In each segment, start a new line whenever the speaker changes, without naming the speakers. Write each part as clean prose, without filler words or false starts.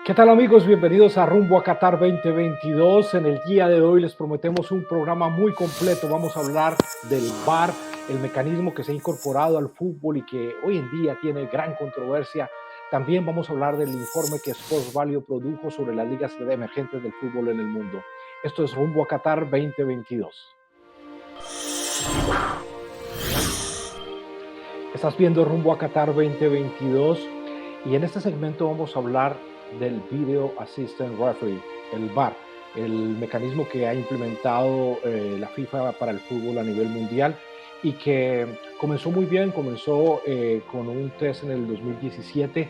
¿Qué tal amigos? Bienvenidos a Rumbo a Qatar 2022. En el día de hoy les prometemos un programa muy completo. Vamos a hablar del VAR, el mecanismo que se ha incorporado al fútbol y que hoy en día tiene gran controversia. También vamos a hablar del informe que Sports Value produjo sobre las ligas emergentes del fútbol en el mundo. Esto es Rumbo a Qatar 2022. Estás viendo Rumbo a Qatar 2022 y en este segmento vamos a hablar del Video Assistant Referee, el VAR, el mecanismo que ha implementado la FIFA para el fútbol a nivel mundial y que comenzó muy bien, comenzó con un test en el 2017,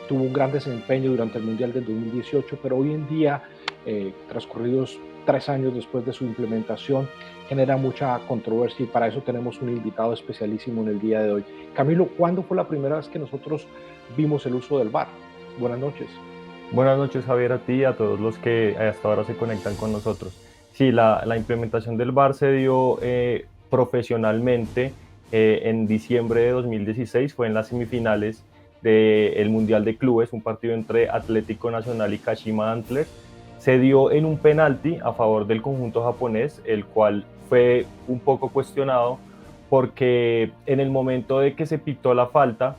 tuvo un gran desempeño durante el Mundial del 2018, pero hoy en día, transcurridos 3 años después de su implementación, genera mucha controversia y para eso tenemos un invitado especialísimo en el día de hoy. Camilo, ¿cuándo fue la primera vez que nosotros vimos el uso del VAR? Buenas noches.
Buenas noches, Javier, a ti y a todos los que hasta ahora se conectan con nosotros. Sí, la implementación del VAR se dio profesionalmente en diciembre de 2016, fue en las semifinales del Mundial de Clubes, un partido entre Atlético Nacional y Kashima Antlers. Se dio en un penalti a favor del conjunto japonés, el cual fue un poco cuestionado porque en el momento de que se pitó la falta,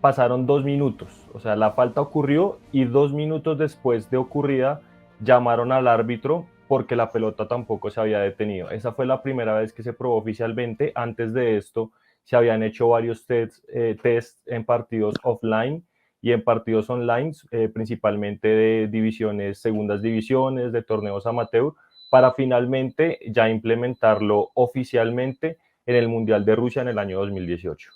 pasaron 2 minutos, o sea, la falta ocurrió y 2 minutos después de ocurrida llamaron al árbitro porque la pelota tampoco se había detenido. Esa fue la primera vez que se probó oficialmente. Antes de esto se habían hecho varios tests en partidos offline y en partidos online, principalmente de divisiones, segundas divisiones, de torneos amateur, para finalmente ya implementarlo oficialmente en el Mundial de Rusia en el año 2018.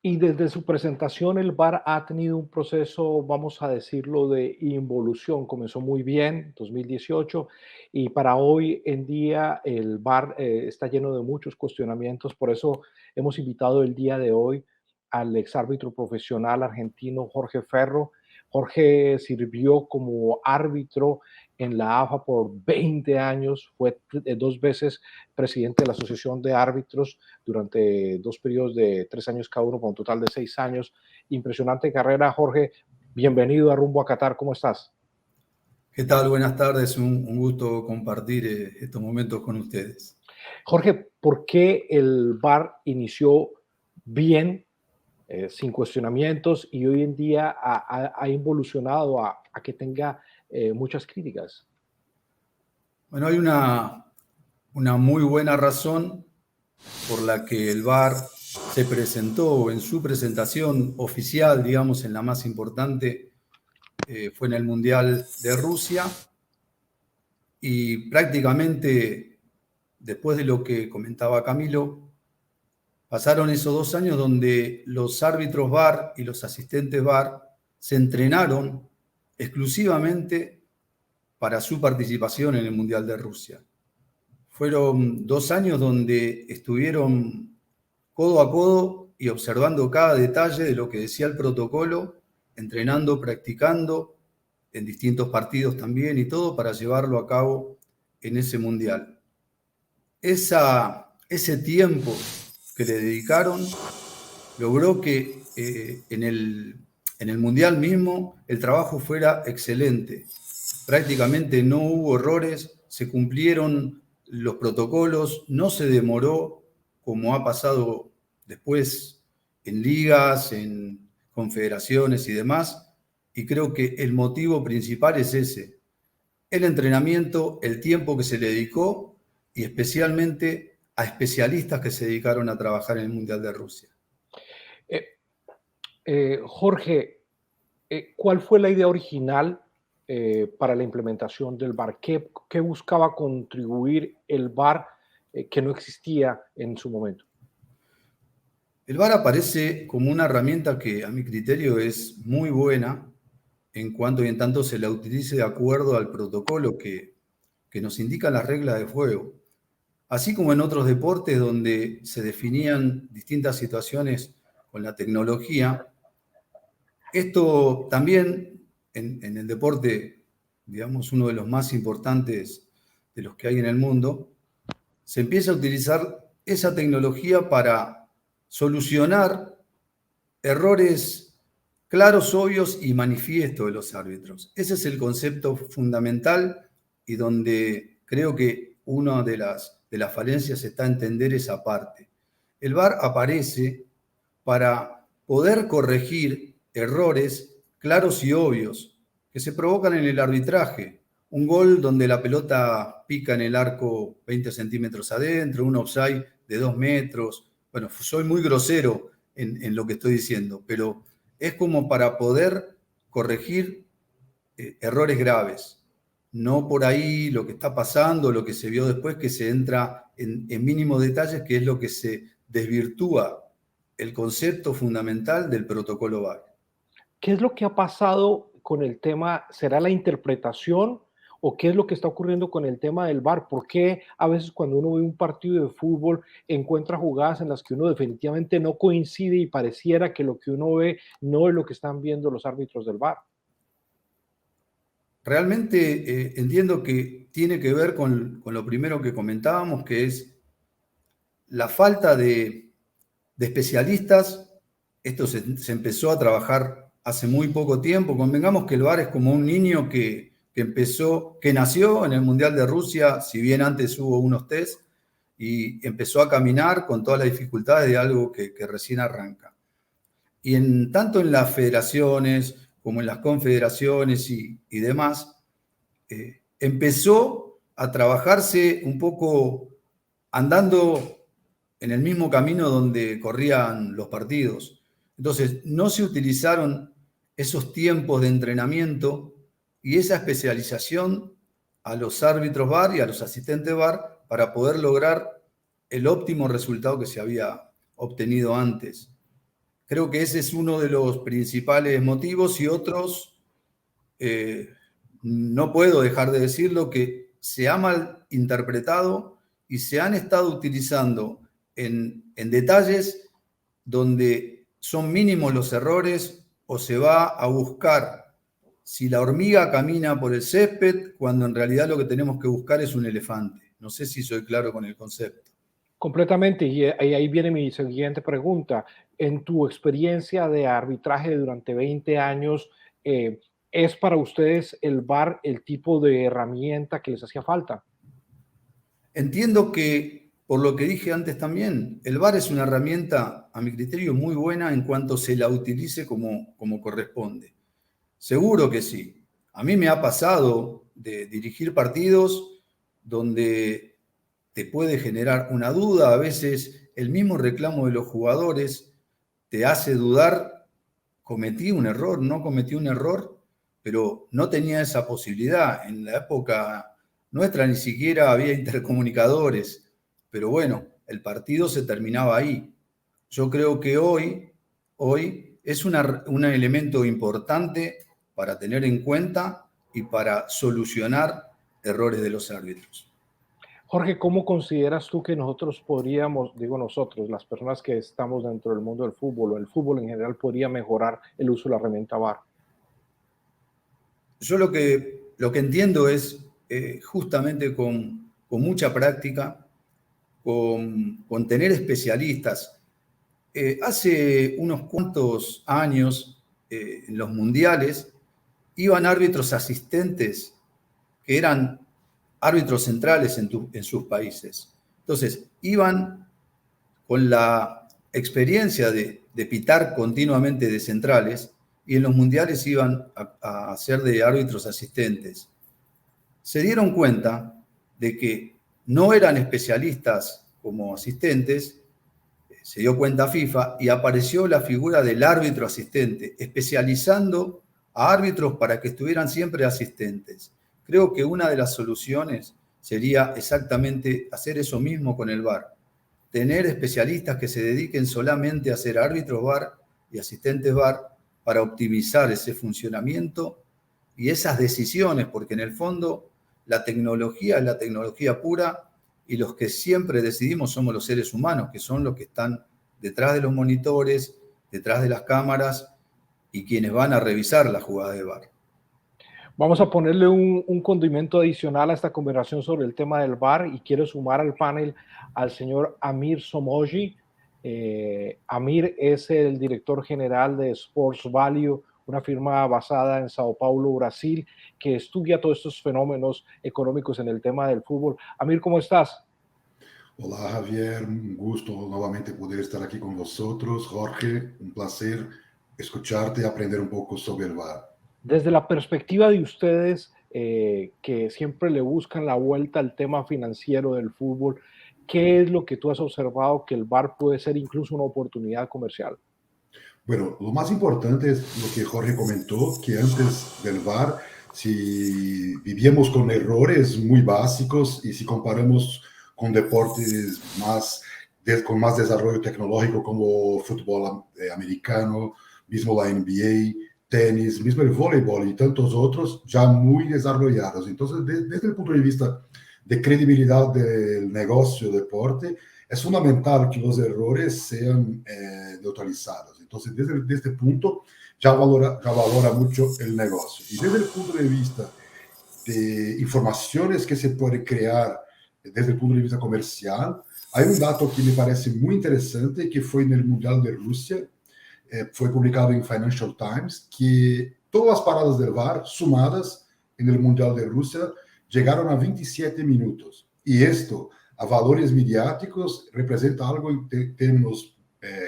Y desde su presentación el VAR ha tenido un proceso, vamos a decirlo, de involución. Comenzó muy bien, 2018, y para hoy en día el VAR está lleno de muchos cuestionamientos. Por eso hemos invitado el día de hoy al exárbitro profesional argentino Jorge Ferro. Jorge sirvió como árbitro en la AFA por 20 años, fue 2 veces presidente de la Asociación de Árbitros durante 2 periodos de 3 años cada uno, por un total de 6 años. Impresionante carrera, Jorge. Bienvenido a Rumbo a Qatar. ¿Cómo estás?
¿Qué tal? Buenas tardes. Un gusto compartir estos momentos con ustedes.
Jorge, ¿por qué el VAR inició bien, sin cuestionamientos, y hoy en día ha evolucionado a que tenga muchas críticas?
Bueno, hay una muy buena razón por la que el VAR se presentó en su presentación oficial, digamos, en la más importante, fue en el Mundial de Rusia, y prácticamente después de lo que comentaba Camilo, pasaron esos 2 años donde los árbitros VAR y los asistentes VAR se entrenaron exclusivamente para su participación en el Mundial de Rusia. Fueron 2 años donde estuvieron codo a codo y observando cada detalle de lo que decía el protocolo, entrenando, practicando en distintos partidos también y todo para llevarlo a cabo en ese Mundial. Ese tiempo que le dedicaron logró que en el Mundial mismo el trabajo fuera excelente. Prácticamente no hubo errores, se cumplieron los protocolos, no se demoró como ha pasado después en ligas, en confederaciones y demás. Y creo que el motivo principal es ese, el entrenamiento, el tiempo que se le dedicó y especialmente a especialistas que se dedicaron a trabajar en el Mundial de Rusia.
Eh, Jorge, ¿cuál fue la idea original para la implementación del VAR? ¿Qué buscaba contribuir el VAR que no existía en su momento?
El VAR aparece como una herramienta que a mi criterio es muy buena en cuanto y en tanto se la utilice de acuerdo al protocolo que nos indican las reglas de juego. Así como en otros deportes donde se definían distintas situaciones con la tecnología, esto también en el deporte, digamos, uno de los más importantes de los que hay en el mundo, se empieza a utilizar esa tecnología para solucionar errores claros, obvios y manifiesto de los árbitros. Ese es el concepto fundamental y donde creo que una de las falencias está entender esa parte. El VAR aparece para poder corregir errores claros y obvios que se provocan en el arbitraje. Un gol donde la pelota pica en el arco 20 centímetros adentro, un offside de 2 metros. Bueno, soy muy grosero en lo que estoy diciendo, pero es como para poder corregir errores graves. No por ahí lo que está pasando, lo que se vio después, que se entra en mínimos detalles, que es lo que se desvirtúa el concepto fundamental del protocolo VAR.
¿Qué es lo que ha pasado con el tema? ¿Será la interpretación o qué es lo que está ocurriendo con el tema del VAR? ¿Por qué a veces cuando uno ve un partido de fútbol encuentra jugadas en las que uno definitivamente no coincide y pareciera que lo que uno ve no es lo que están viendo los árbitros del VAR?
Realmente entiendo que tiene que ver con lo primero que comentábamos, que es la falta de especialistas. Esto se empezó a trabajar hace muy poco tiempo. Convengamos que el VAR es como un niño que nació en el Mundial de Rusia, si bien antes hubo unos test, y empezó a caminar con todas las dificultades de algo que recién arranca. Y tanto en las federaciones como en las confederaciones y demás, empezó a trabajarse un poco andando en el mismo camino donde corrían los partidos. Entonces, no se utilizaron esos tiempos de entrenamiento y esa especialización a los árbitros VAR y a los asistentes VAR para poder lograr el óptimo resultado que se había obtenido antes. Creo que ese es uno de los principales motivos y otros, no puedo dejar de decirlo, que se ha mal interpretado y se han estado utilizando en detalles donde son mínimos los errores o se va a buscar si la hormiga camina por el césped cuando en realidad lo que tenemos que buscar es un elefante. No sé si soy claro con el concepto.
Completamente, y ahí viene mi siguiente pregunta. En tu experiencia de arbitraje durante 20 años, ¿es para ustedes el VAR el tipo de herramienta que les hacía falta?
Entiendo que, por lo que dije antes también, el VAR es una herramienta, a mi criterio, muy buena en cuanto se la utilice como corresponde. Seguro que sí. A mí me ha pasado de dirigir partidos donde te puede generar una duda, a veces el mismo reclamo de los jugadores te hace dudar, cometí un error, no cometí un error, pero no tenía esa posibilidad. En la época nuestra ni siquiera había intercomunicadores, pero bueno, el partido se terminaba ahí. Yo creo que hoy es un elemento importante para tener en cuenta y para solucionar errores de los árbitros.
Jorge, ¿cómo consideras tú que nosotros podríamos, digo nosotros, las personas que estamos dentro del mundo del fútbol o el fútbol en general, podría mejorar el uso de la herramienta VAR?
Yo lo que entiendo es justamente con mucha práctica, con tener especialistas. Hace unos cuantos años, en los mundiales, iban árbitros asistentes que eran árbitros centrales en sus países. Entonces, iban con la experiencia de pitar continuamente de centrales y en los mundiales iban a ser de árbitros asistentes. Se dieron cuenta de que no eran especialistas como asistentes, se dio cuenta FIFA y apareció la figura del árbitro asistente, especializando a árbitros para que estuvieran siempre asistentes. Creo que una de las soluciones sería exactamente hacer eso mismo con el VAR. Tener especialistas que se dediquen solamente a ser árbitros VAR y asistentes VAR para optimizar ese funcionamiento y esas decisiones, porque en el fondo la tecnología es la tecnología pura y los que siempre decidimos somos los seres humanos, que son los que están detrás de los monitores, detrás de las cámaras y quienes van a revisar la jugada de VAR.
Vamos a ponerle un condimento adicional a esta conversación sobre el tema del VAR y quiero sumar al panel al señor Amir Somoji, Amir es el director general de Sports Value, una firma basada en Sao Paulo, Brasil, que estudia todos estos fenómenos económicos en el tema del fútbol. Amir, ¿cómo estás?
Hola Javier, un gusto nuevamente poder estar aquí con vosotros. Jorge, un placer escucharte y aprender un poco sobre el VAR.
Desde la perspectiva de ustedes, que siempre le buscan la vuelta al tema financiero del fútbol, ¿qué es lo que tú has observado que el VAR puede ser incluso una oportunidad comercial?
Bueno, lo más importante es lo que Jorge comentó, que antes del VAR, si vivíamos con errores muy básicos y si comparamos con deportes con más desarrollo tecnológico como fútbol americano, mismo la NBA, tenis, mismo el voleibol y tantos otros ya muy desarrollados. Entonces, desde el punto de vista de credibilidad del negocio deporte, es fundamental que los errores sean neutralizados. Entonces, desde este punto, ya valora mucho el negocio. Y desde el punto de vista de informaciones que se puede crear desde el punto de vista comercial, hay un dato que me parece muy interesante, que fue en el Mundial de Rusia, fue publicado en Financial Times, que todas las paradas del VAR sumadas en el Mundial de Rusia llegaron a 27 minutos. Y esto, a valores mediáticos, representa algo en términos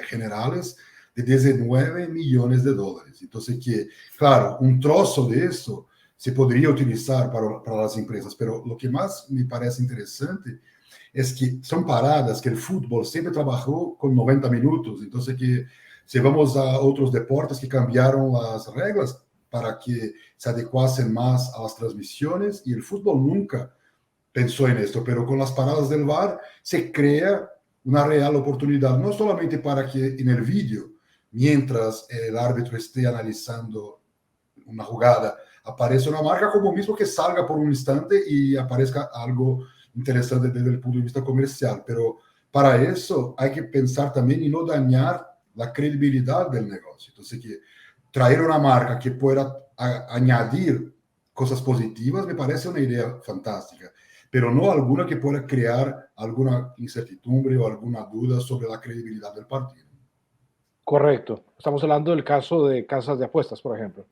generales de 19 millones de dólares. Entonces, que, claro, un trozo de eso se podría utilizar para las empresas, pero lo que más me parece interesante es que son paradas que el fútbol siempre trabajó con 90 minutos. Entonces, que si vamos a otros deportes que cambiaron las reglas para que se adecuasen más a las transmisiones, y el fútbol nunca pensó en esto, pero con las paradas del VAR se crea una real oportunidad, no solamente para que en el vídeo, mientras el árbitro esté analizando una jugada, aparezca una marca, como mismo que salga por un instante y aparezca algo interesante desde el punto de vista comercial. Pero para eso hay que pensar también y no dañar la credibilidad del negocio. Entonces, que traer una marca que pueda añadir cosas positivas me parece una idea fantástica, pero no alguna que pueda crear alguna incertidumbre o alguna duda sobre la credibilidad del partido.
Correcto. Estamos hablando del caso de casas de apuestas, por ejemplo.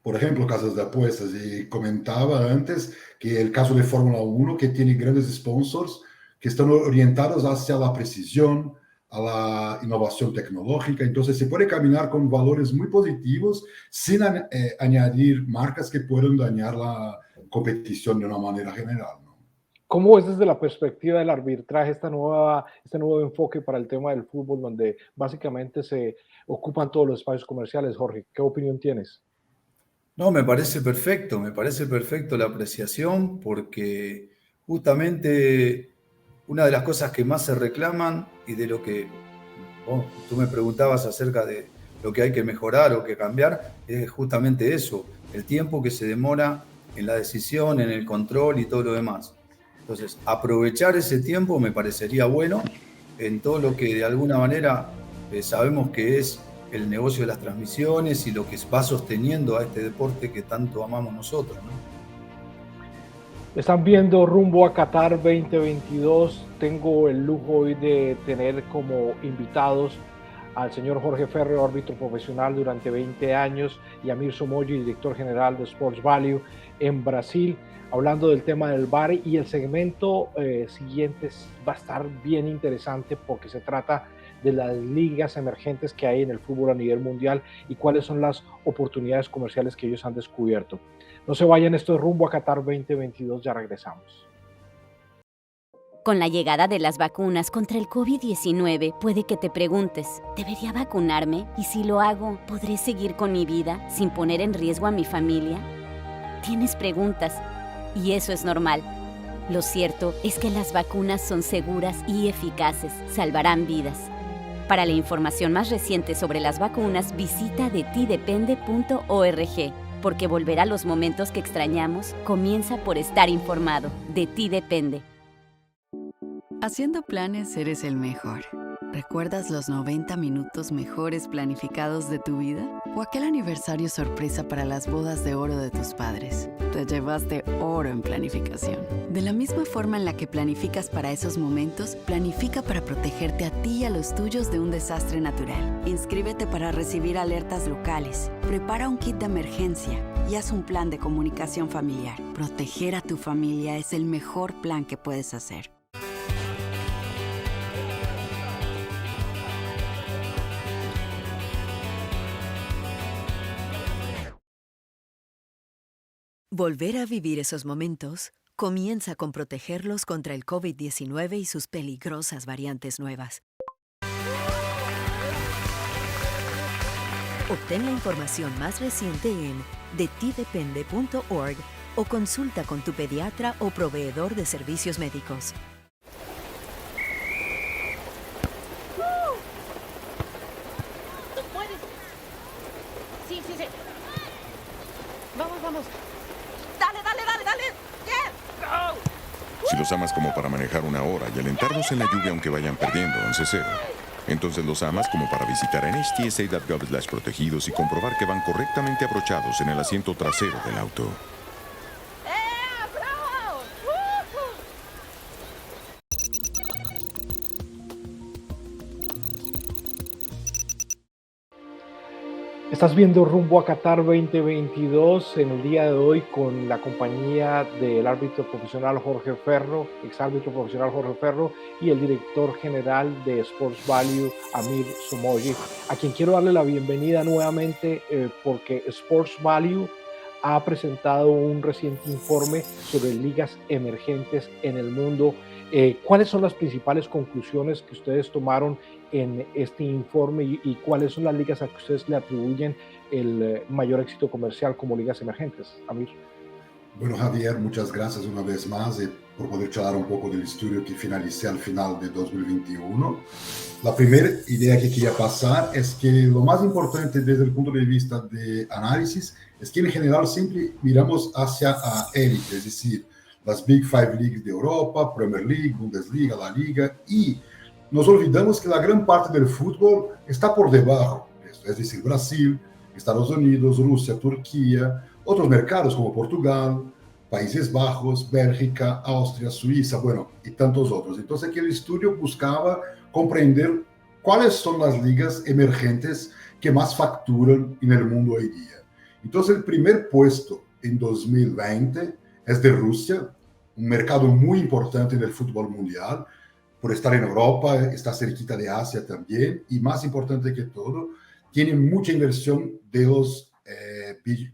Por ejemplo, casas de apuestas. Y comentaba antes que el caso de Fórmula 1, que tiene grandes sponsors que están orientados hacia la precisión, a la innovación tecnológica. Entonces, se puede caminar con valores muy positivos sin añadir marcas que puedan dañar la competición de una manera general, ¿no?
¿Cómo es desde la perspectiva del arbitraje este nuevo enfoque para el tema del fútbol, donde básicamente se ocupan todos los espacios comerciales? Jorge, ¿qué opinión tienes?
No, me parece perfecto la apreciación, porque justamente una de las cosas que más se reclaman y de lo que tú me preguntabas acerca de lo que hay que mejorar o que cambiar, es justamente eso, el tiempo que se demora en la decisión, en el control y todo lo demás. Entonces, aprovechar ese tiempo me parecería bueno en todo lo que de alguna manera sabemos que es el negocio de las transmisiones y lo que va sosteniendo a este deporte que tanto amamos nosotros, ¿no?
Están viendo rumbo a Qatar 2022. Tengo el lujo hoy de tener como invitados al señor Jorge Ferrer, árbitro profesional durante 20 años, y Amir Somoji, director general de Sports Value en Brasil, hablando del tema del VAR. Y el segmento siguiente va a estar bien interesante porque se trata de las ligas emergentes que hay en el fútbol a nivel mundial y cuáles son las oportunidades comerciales que ellos han descubierto. No se vayan, esto es rumbo a Qatar 2022, ya regresamos.
Con la llegada de las vacunas contra el COVID-19, puede que te preguntes, ¿debería vacunarme? Y si lo hago, ¿podré seguir con mi vida sin poner en riesgo a mi familia? Tienes preguntas, y eso es normal. Lo cierto es que las vacunas son seguras y eficaces, salvarán vidas. Para la información más reciente sobre las vacunas, visita detidepende.org, porque volver a los momentos que extrañamos comienza por estar informado. De ti depende.
Haciendo planes eres el mejor. ¿Recuerdas los 90 minutos mejores planificados de tu vida? ¿O aquel aniversario sorpresa para las bodas de oro de tus padres? Te llevaste oro en planificación. De la misma forma en la que planificas para esos momentos, planifica para protegerte a ti y a los tuyos de un desastre natural. Inscríbete para recibir alertas locales. Prepara un kit de emergencia y haz un plan de comunicación familiar. Proteger a tu familia es el mejor plan que puedes hacer.
Volver a vivir esos momentos comienza con protegerlos contra el COVID-19 y sus peligrosas variantes nuevas. Obtén la información más reciente en detidepende.org o consulta con tu pediatra o proveedor de servicios médicos.
¡Tú puedes! Sí. Vamos. Dale. ¡Yes! ¡Go!
Si los amas como para manejar una hora y alentarlos en la lluvia aunque vayan perdiendo 11-0, entonces los amas como para visitar nhtsa.gov/protegidos y comprobar que van correctamente abrochados en el asiento trasero del auto.
¡Bravo!
Estás viendo Rumbo a Qatar 2022 en el día de hoy con la compañía del árbitro profesional Jorge Ferro, exárbitro profesional Jorge Ferro, y el director general de Sports Value, Amir Somogy, a quien quiero darle la bienvenida nuevamente porque Sports Value ha presentado un reciente informe sobre ligas emergentes en el mundo. ¿Cuáles son las principales conclusiones que ustedes tomaron en este informe y cuáles son las ligas a que ustedes le atribuyen el mayor éxito comercial como ligas emergentes? Amir.
Bueno, Javier, muchas gracias una vez más por poder charlar un poco del estudio que finalicé al final de 2021. La primera idea que quería pasar es que lo más importante desde el punto de vista de análisis es que en general siempre miramos hacia élite, es decir, las Big Five Leagues de Europa, Premier League, Bundesliga, La Liga, y nos olvidamos que la gran parte del fútbol está por debajo, es decir, Brasil, Estados Unidos, Rusia, Turquía, otros mercados como Portugal, Países Bajos, Bélgica, Austria, Suiza, bueno, y tantos otros. Entonces, aquí el estudio buscaba comprender cuáles son las ligas emergentes que más facturan en el mundo hoy día. Entonces, el primer puesto en 2020 es de Rusia, un mercado muy importante del fútbol mundial, por estar en Europa, está cerquita de Asia también, y más importante que todo, tiene mucha inversión de los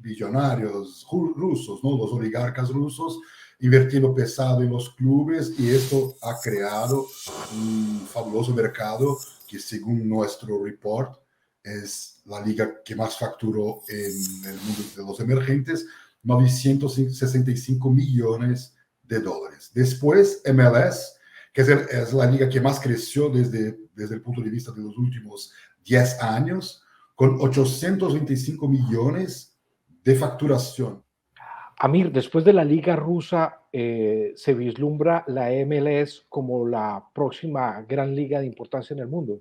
billonarios rusos, ¿no? Los oligarcas rusos, invirtiendo pesado en los clubes, y esto ha creado un fabuloso mercado que, según nuestro report, es la liga que más facturó en el mundo de los emergentes, 965 millones de dólares. Después, MLS, que es la liga que más creció desde el punto de vista de los últimos 10 años, con 825 millones de facturación.
Amir, después de la liga rusa, ¿se vislumbra la MLS como la próxima gran liga de importancia en el mundo?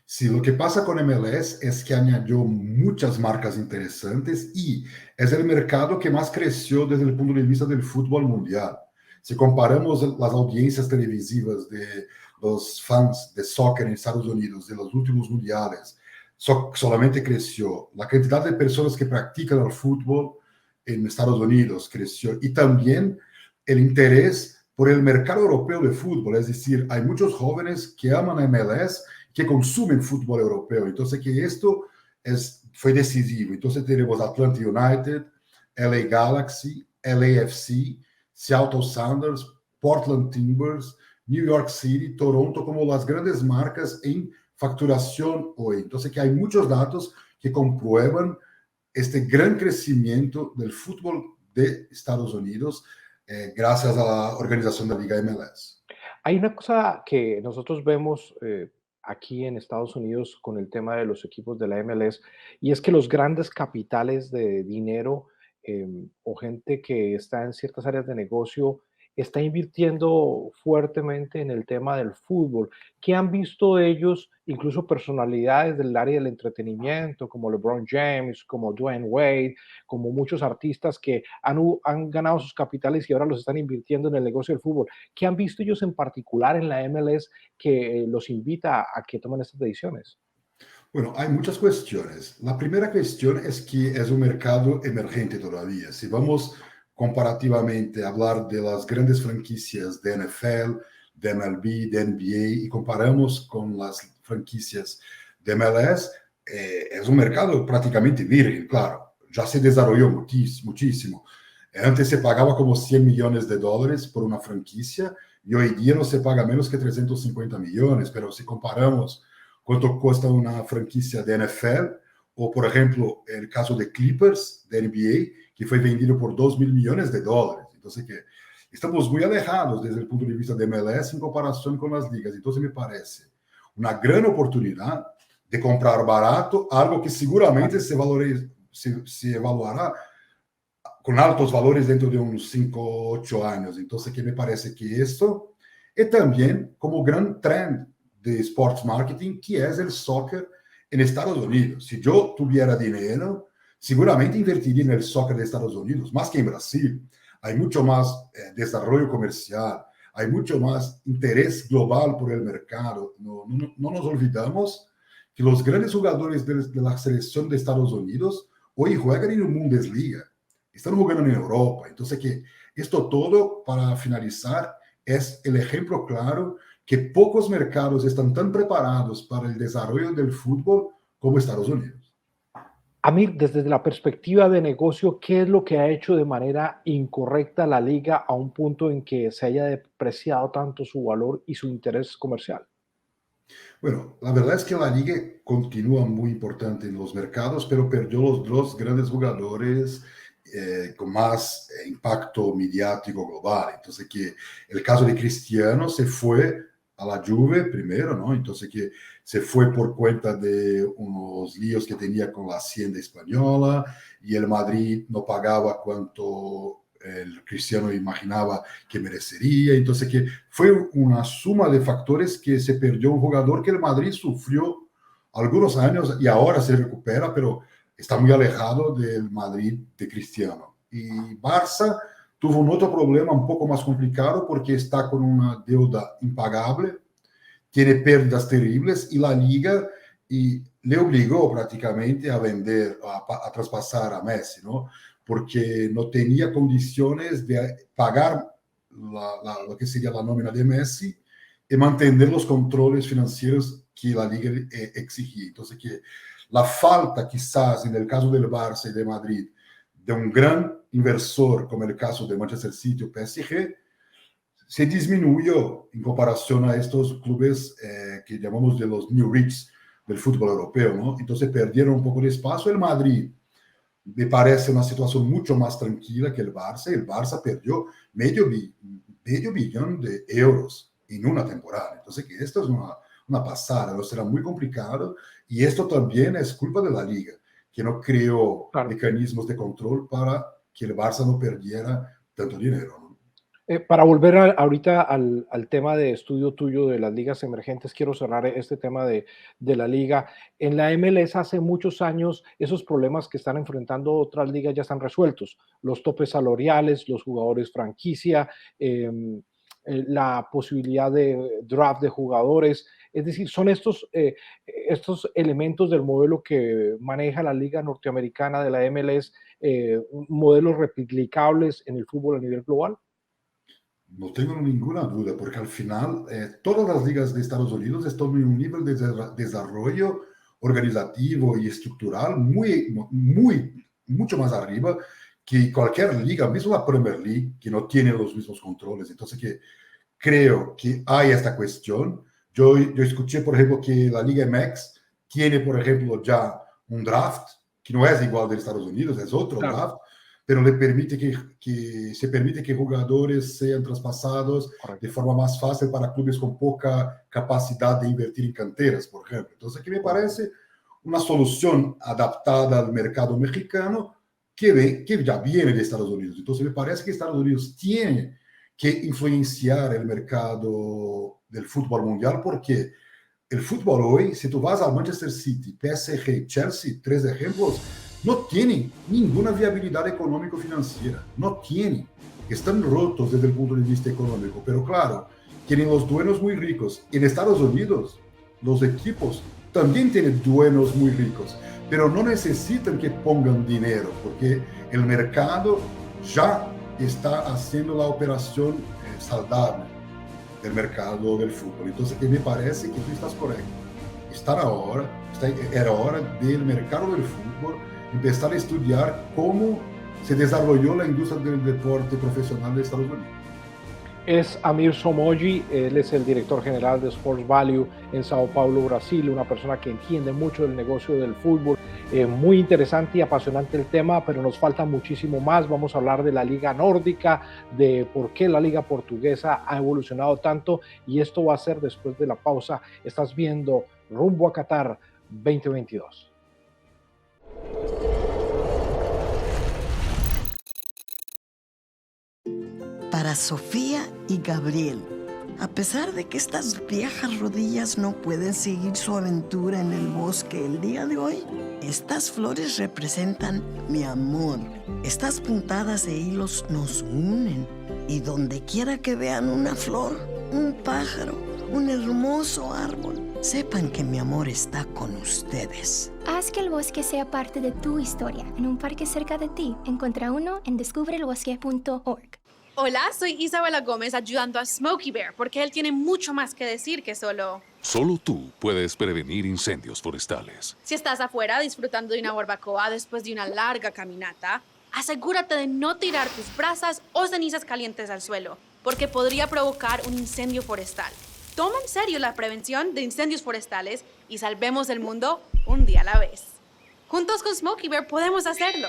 Sí, lo que pasa con MLS es que añadió muchas marcas interesantes y es el mercado que más creció desde el punto de vista del fútbol mundial. Si comparamos las audiencias televisivas de los fans de soccer en Estados Unidos de los últimos mundiales, solamente creció. La cantidad de personas que practican el fútbol en Estados Unidos creció, y también el interés por el mercado europeo de fútbol, es decir, hay muchos jóvenes que aman a MLS, que consumen fútbol europeo, entonces que esto fue decisivo. Entonces tenemos Atlanta United, LA Galaxy, LAFC, Seattle Sounders, Portland Timbers, New York City, Toronto, como las grandes marcas en facturación hoy. Entonces que hay muchos datos que comprueban este gran crecimiento del fútbol de Estados Unidos gracias a la organización de la Liga MLS.
Hay una cosa que nosotros vemos aquí en Estados Unidos con el tema de los equipos de la MLS, y es que los grandes capitales de dinero o gente que está en ciertas áreas de negocio está invirtiendo fuertemente en el tema del fútbol. ¿Qué han visto ellos, incluso personalidades del área del entretenimiento, como LeBron James, como Dwayne Wade, como muchos artistas que han ganado sus capitales y ahora los están invirtiendo en el negocio del fútbol? ¿Qué han visto ellos en particular en la MLS que los invita a que tomen estas decisiones?
Bueno, hay muchas cuestiones. La primera cuestión es que es un mercado emergente todavía. Si vamos comparativamente a hablar de las grandes franquicias de NFL, de MLB, de NBA y comparamos con las franquicias de MLS, es un mercado prácticamente virgen, claro. Ya se desarrolló muchísimo. Antes se pagaba como 100 millones de dólares por una franquicia y hoy día no se paga menos que 350 millones, pero si comparamos cuánto cuesta una franquicia de NFL, o por ejemplo, el caso de Clippers, de NBA, que fue vendido por 2.000 millones de dólares. Entonces, que estamos muy alejados desde el punto de vista de MLS en comparación con las ligas. Entonces, me parece una gran oportunidad de comprar barato, algo que seguramente se evaluará con altos valores dentro de unos 5 o 8 años. Entonces, que me parece que esto es también como gran trend de sports marketing, que es el soccer en Estados Unidos. Si yo tuviera dinero, seguramente invertiría en el soccer de Estados Unidos, más que en Brasil. Hay mucho más desarrollo comercial, hay mucho más interés global por el mercado. No nos olvidamos que los grandes jugadores de la selección de Estados Unidos hoy juegan en un Bundesliga, están jugando en Europa. Entonces, que esto todo, para finalizar, es el ejemplo claro que pocos mercados están tan preparados para el desarrollo del fútbol como Estados Unidos.
Amir, desde la perspectiva de negocio, ¿qué es lo que ha hecho de manera incorrecta la liga a un punto en que se haya depreciado tanto su valor y su interés comercial?
Bueno, la verdad es que la liga continúa muy importante en los mercados, pero perdió los dos grandes jugadores con más impacto mediático global. Entonces, que el caso de Cristiano se fue a la Juve primero, ¿no? Entonces, que se fue por cuenta de unos líos que tenía con la Hacienda española y el Madrid no pagaba cuanto el Cristiano imaginaba que merecería. Entonces, que fue una suma de factores que se perdió un jugador que el Madrid sufrió algunos años y ahora se recupera, pero está muy alejado del Madrid de Cristiano. Y Barça tuvo un otro problema un poco más complicado porque está con una deuda impagable, tiene pérdidas terribles y la liga le obligó prácticamente a vender, a traspasar a Messi, ¿no? Porque no tenía condiciones de pagar lo que sería la nómina de Messi y mantener los controles financieros que la liga exigía. Entonces, que la falta quizás en el caso del Barça y de Madrid de un gran inversor como el caso de Manchester City o PSG se disminuyó en comparación a estos clubes que llamamos de los New Rich del fútbol europeo, ¿no? Entonces perdieron un poco de espacio. El Madrid me parece una situación mucho más tranquila que el Barça. El Barça perdió medio billón de euros en una temporada. Entonces, que esto es una pasada, será muy complicado. Y esto también es culpa de la liga, que no creó mecanismos de control para que el Barça no perdiera tanto dinero, ¿no?
Para volver ahorita al tema de estudio tuyo de las ligas emergentes, quiero cerrar este tema de la liga. En la MLS hace muchos años esos problemas que están enfrentando otras ligas ya están resueltos. Los topes salariales, los jugadores franquicia, la posibilidad de draft de jugadores. Es decir, son estos elementos del modelo que maneja la liga norteamericana de la MLS, modelos replicables en el fútbol a nivel global.
No tengo ninguna duda, porque al final todas las ligas de Estados Unidos están en un nivel de desarrollo organizativo y estructural mucho más arriba que cualquier liga, mismo la Premier League, que no tiene los mismos controles. Entonces, que creo que hay esta cuestión. Yo escuché, por ejemplo, que la Liga MX tiene, por ejemplo, ya un draft, que no es igual de Estados Unidos, es otro draft, pero le permite se permite que jugadores sean traspasados de forma más fácil para clubes con poca capacidad de invertir en canteras, por ejemplo. Entonces, aquí me parece una solución adaptada al mercado mexicano que ya viene de Estados Unidos. Entonces, me parece que Estados Unidos tiene que influenciar el mercado del fútbol mundial, porque el fútbol hoy, si tú vas al Manchester City, PSG, Chelsea, 3 ejemplos, no tienen ninguna viabilidad económico-financiera, no tienen, están rotos desde el punto de vista económico, pero claro, tienen los dueños muy ricos. En Estados Unidos, los equipos también tienen dueños muy ricos, pero no necesitan que pongan dinero, porque el mercado ya está haciendo la operación saludable del mercado del fútbol. Entonces, me parece que tú estás correcto. Era hora del mercado del fútbol empezar a estudiar cómo se desarrolló la industria del deporte profesional de Estados Unidos.
Es Amir Somogy, él es el director general de Sports Value en Sao Paulo, Brasil, una persona que entiende mucho del negocio del fútbol. Muy interesante y apasionante el tema, pero nos falta muchísimo más. Vamos a hablar de la Liga Nórdica, de por qué la Liga Portuguesa ha evolucionado tanto, y esto va a ser después de la pausa. Estás viendo Rumbo a Qatar 2022.
Para Sofía y Gabriel, a pesar de que estas viejas rodillas no pueden seguir su aventura en el bosque el día de hoy, estas flores representan mi amor. Estas puntadas de hilos nos unen, y donde quiera que vean una flor, un pájaro, un hermoso árbol, sepan que mi amor está con ustedes.
Haz que el bosque sea parte de tu historia. En un parque cerca de ti, encuentra uno en descubrelbosque.org.
Hola, soy Isabela Gómez ayudando a Smokey Bear porque él tiene mucho más que decir que solo...
Solo tú puedes prevenir incendios forestales.
Si estás afuera disfrutando de una barbacoa después de una larga caminata, asegúrate de no tirar tus brasas o cenizas calientes al suelo, porque podría provocar un incendio forestal. Toma en serio la prevención de incendios forestales y salvemos el mundo un día a la vez. Juntos con Smokey Bear podemos hacerlo.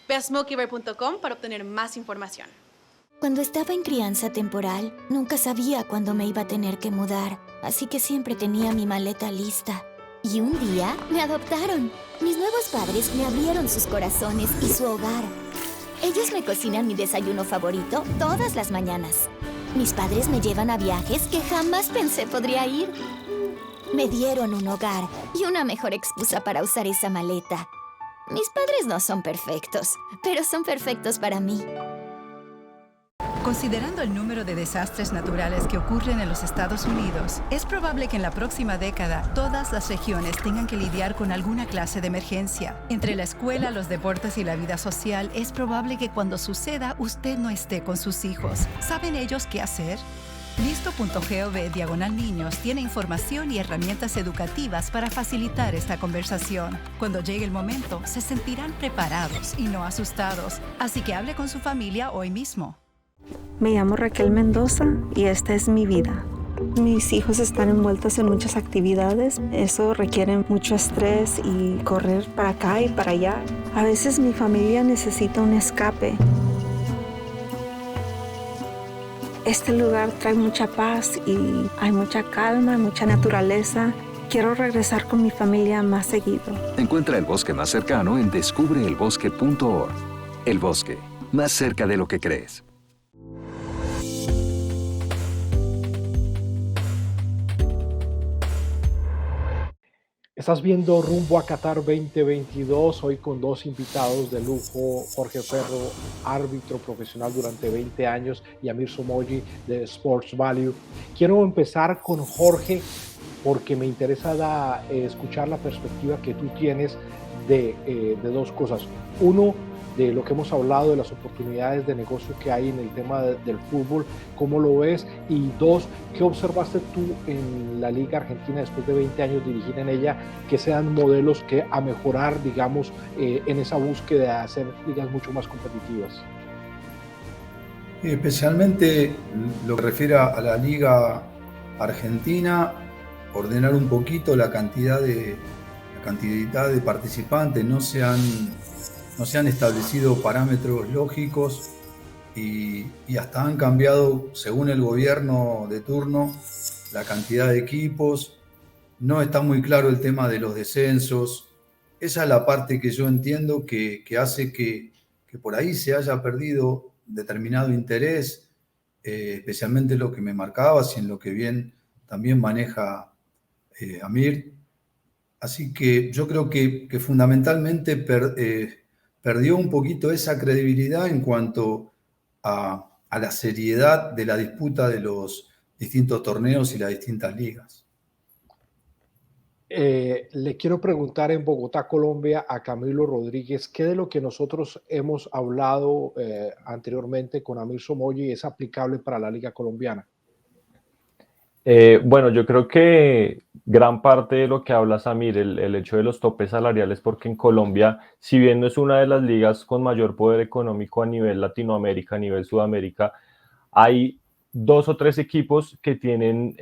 Ve a smokeybear.com para obtener más información.
Cuando estaba en crianza temporal, nunca sabía cuándo me iba a tener que mudar, así que siempre tenía mi maleta lista. Y un día me adoptaron. Mis nuevos padres me abrieron sus corazones y su hogar. Ellos me cocinan mi desayuno favorito todas las mañanas. Mis padres me llevan a viajes que jamás pensé podría ir. Me dieron un hogar y una mejor excusa para usar esa maleta. Mis padres no son perfectos, pero son perfectos para mí.
Considerando el número de desastres naturales que ocurren en los Estados Unidos, es probable que en la próxima década todas las regiones tengan que lidiar con alguna clase de emergencia. Entre la escuela, los deportes y la vida social, es probable que cuando suceda usted no esté con sus hijos. ¿Saben ellos qué hacer? Listo.gov/niños tiene información y herramientas educativas para facilitar esta conversación. Cuando llegue el momento, se sentirán preparados y no asustados. Así que hable con su familia hoy mismo.
Me llamo Raquel Mendoza y esta es mi vida. Mis hijos están envueltos en muchas actividades. Eso requiere mucho estrés y correr para acá y para allá. A veces mi familia necesita un escape. Este lugar trae mucha paz y hay mucha calma, mucha naturaleza. Quiero regresar con mi familia más seguido.
Encuentra el bosque más cercano en descubrelbosque.org. El bosque, más cerca de lo que crees.
Estás viendo Rumbo a Qatar 2022, hoy con dos invitados de lujo, Jorge Ferro, árbitro profesional durante 20 años, y Amir Somogy de Sports Value. Quiero empezar con Jorge porque me interesa escuchar la perspectiva que tú tienes de dos cosas. Uno, de lo que hemos hablado, de las oportunidades de negocio que hay en el tema del fútbol, ¿cómo lo ves? Y dos, ¿qué observaste tú en la Liga Argentina después de 20 años dirigir en ella, que sean modelos que a mejorar, digamos, en esa búsqueda de hacer ligas mucho más competitivas?
Especialmente lo que refiere a la Liga Argentina, ordenar un poquito la cantidad de participantes, no se han establecido parámetros lógicos y hasta han cambiado, según el gobierno de turno, la cantidad de equipos. No está muy claro el tema de los descensos. Esa es la parte que yo entiendo que hace que por ahí se haya perdido determinado interés especialmente lo que me marcabas y en lo que bien también maneja Amir. Así que yo creo que fundamentalmente perdió un poquito esa credibilidad en cuanto a la seriedad de la disputa de los distintos torneos y las distintas ligas.
Le quiero preguntar en Bogotá, Colombia, a Camilo Rodríguez, ¿qué de lo que nosotros hemos hablado anteriormente con Amir Somoyi es aplicable para la Liga Colombiana?
Bueno, yo creo que gran parte de lo que habla Samir, el hecho de los topes salariales, porque en Colombia, si bien no es una de las ligas con mayor poder económico a nivel Latinoamérica, a nivel Sudamérica, hay 2 o 3 equipos que tienen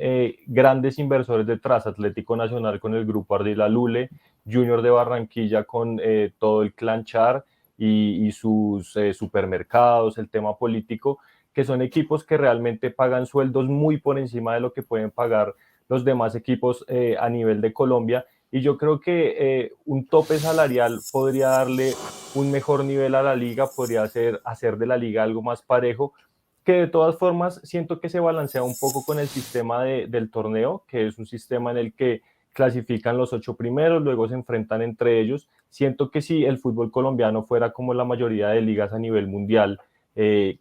grandes inversores detrás: Atlético Nacional con el Grupo Ardila Lule, Junior de Barranquilla con todo el clan Char y sus supermercados, el tema político, que son equipos que realmente pagan sueldos muy por encima de lo que pueden pagar los demás equipos a nivel de Colombia. Y yo creo que un tope salarial podría darle un mejor nivel a la liga, podría hacer de la liga algo más parejo, que de todas formas siento que se balancea un poco con el sistema del torneo, que es un sistema en el que clasifican los 8 primeros, luego se enfrentan entre ellos. Siento que si el fútbol colombiano fuera como la mayoría de ligas a nivel mundial,